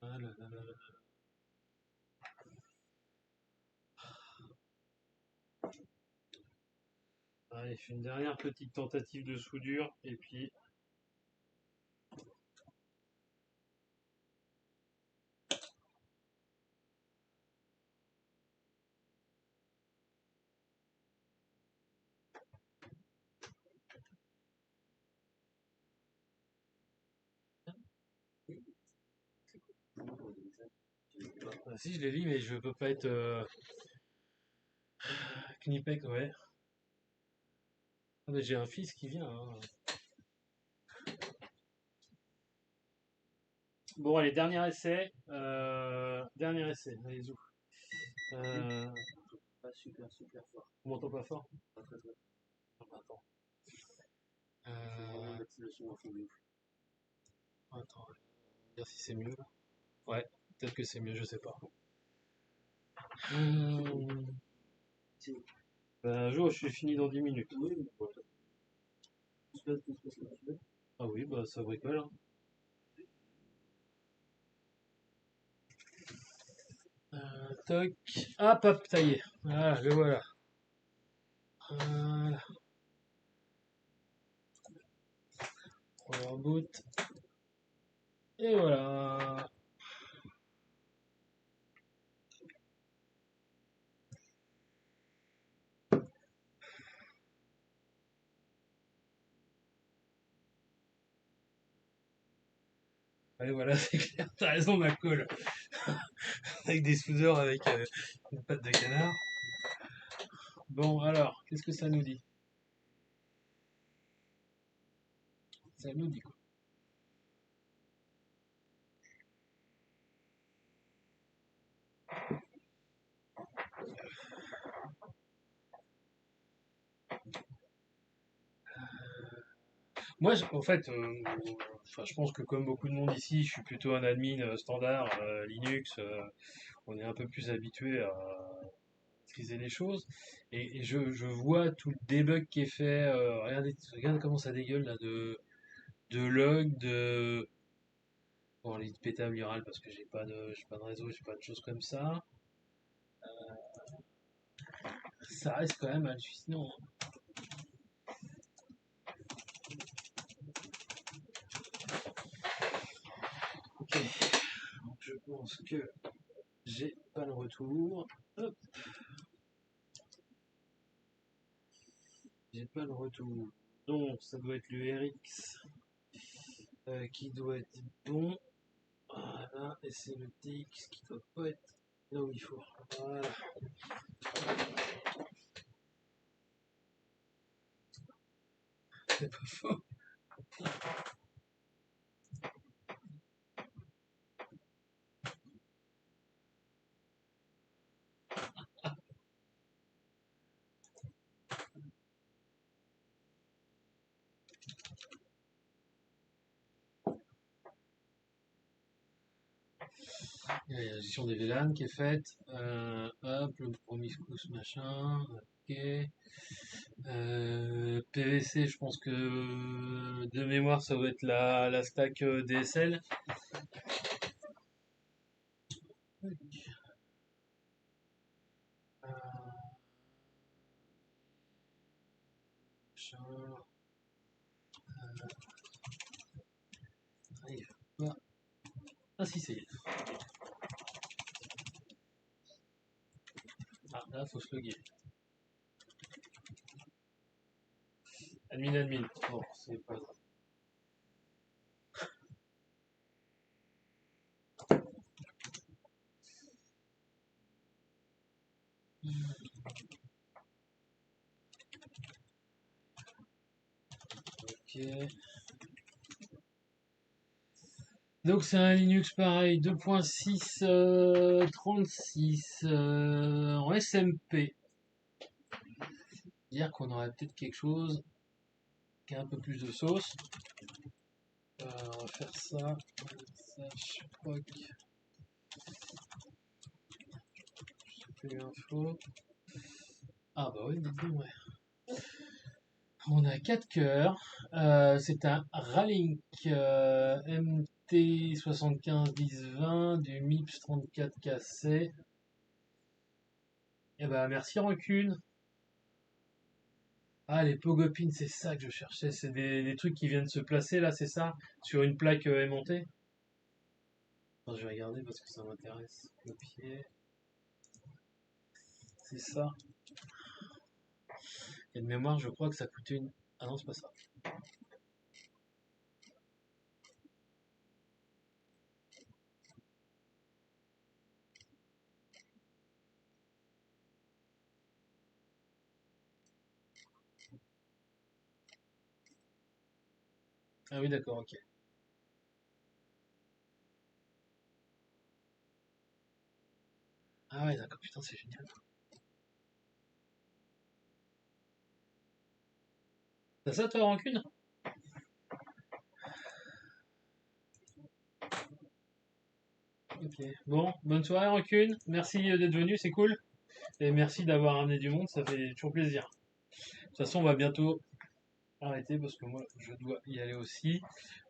Ah là là là là. Allez, je fais une dernière petite tentative de soudure et puis. Ah, si, je l'ai lu, mais je peux pas être Knipek, ouais. Ah, mais j'ai un fils qui vient, hein. Bon, allez, dernier essai. Dernier essai, allez, zou. Euh, Pas super fort. on m'entend pas fort? Pas très très. Ah, bah, attends. Je vais vraiment Euh, mettre le son à fond de ouf. attends, dire si c'est mieux. Ouais, peut-être que c'est mieux, je sais pas. Hum, Si. un jour, je suis fini dans 10 minutes. Oui, mais bon. Tu fais ce que tu veux. Ah oui, bah ça bricole, hein. Toc. Hop, hop, ça y est. Voilà, le voilà. Voilà. Power boot. Et voilà. Allez, voilà, c'est clair. T'as raison, ma colle. Avec des soudeurs avec une patte de canard. Bon, alors, qu'est-ce que ça nous dit? Ça nous dit quoi? Moi, en fait, enfin, je pense que comme beaucoup de monde ici, je suis plutôt un admin standard Linux. On est un peu plus habitué à maîtriser les choses. Et je vois tout le debug qui est fait. Regardez comment ça dégueule là de log, de. Bon, les pétables virales parce que j'ai pas de réseau, j'ai pas de choses comme ça. Ça reste quand même hallucinant, hein. Ok, donc je pense que j'ai pas le retour. Hop, j'ai pas le retour. Donc ça doit être le RX qui doit être bon. Voilà, et c'est le TX qui doit pas être là où il faut. Voilà. C'est pas faux. Il y a la gestion des VLAN qui est faite. Hop, le promiscuous machin. Ok. PVC, je pense que de mémoire, ça doit être la stack DSL. Euh, machin. Arrive pas. Ah si, c'est. Ah, là, faut se loguer. Admin. Bon, c'est pas grave. Ok. Donc c'est un Linux pareil, 2.6 36 en SMP. Dire qu'on aurait peut-être quelque chose qui a un peu plus de sauce. On va faire ça. Je crois que j'ai plus l'info. Ah bah oui, ouais. On a 4 cœurs. C'est un Ralink MT751020 du MIPS 34KC. Et bah merci Rancune. Ah, les Pogopines, c'est ça que je cherchais. C'est des trucs qui viennent se placer là, c'est ça? Sur une plaque aimantée? Attends, je vais regarder parce que ça m'intéresse. Copier. C'est ça. Et de mémoire, je crois que ça coûtait une. Ah non, c'est pas ça. Ah oui, d'accord, ok. Ah ouais, d'accord, putain, c'est génial. T'as ça, toi, Rancune? Ok. Bon, bonne soirée, Rancune. Merci d'être venu, c'est cool. Et merci d'avoir amené du monde, ça fait toujours plaisir. De toute façon, on va bientôt arrêter parce que moi, je dois y aller aussi.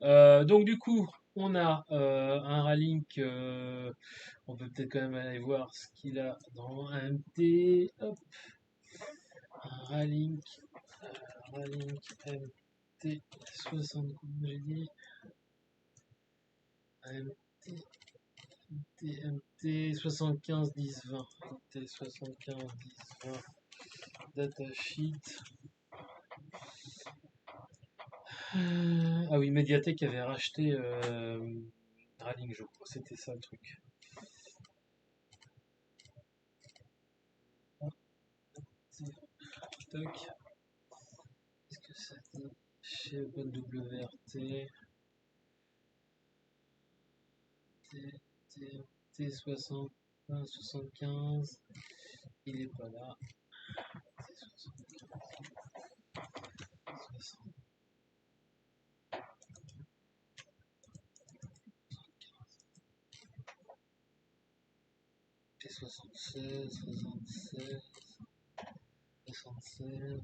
Donc, du coup, on a un Ralink. On peut peut-être quand même aller voir ce qu'il a dans un MT. Hop, un Ralink MT 60, j'ai dit. MT, MT 75 10 20. MT 75 10 20. Datasheet. Ah oui, Mediatek avait racheté Ralink, je crois. C'était ça le truc. Tac. Qu'est-ce que ça dit chez OpenWRT? T60, 75, il est pas là. T76, 76, 76.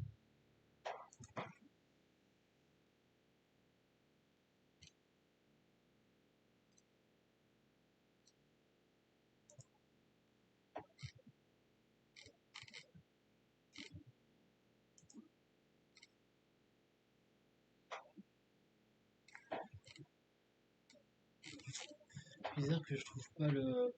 Bizarre que je trouve pas le.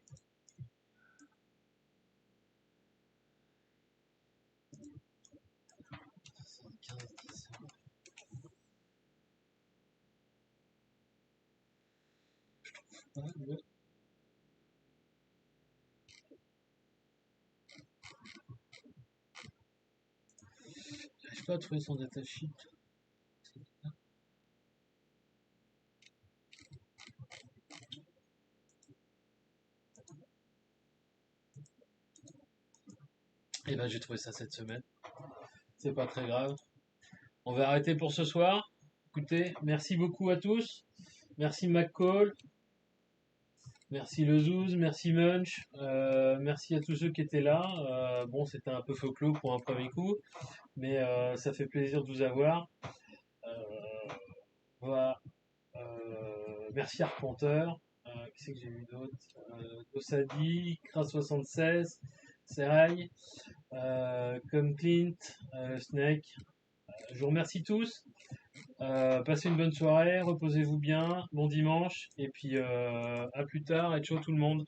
J'arrive pas à trouver son datasheet. Et ben j'ai trouvé ça cette semaine. C'est pas très grave. On va arrêter pour ce soir. Écoutez, merci beaucoup à tous. Merci McCall. Merci le Zouz, merci Munch, merci à tous ceux qui étaient là. Bon, c'était un peu faux clos pour un premier coup, mais ça fait plaisir de vous avoir. Euh, voilà. Merci Arpenteur. Qui c'est que j'ai eu d'autre? Dossadi, Kras76, Serail, comme Clint, Snake. Je vous remercie tous. Passez une bonne soirée, reposez-vous bien, bon dimanche, et puis à plus tard et ciao tout le monde.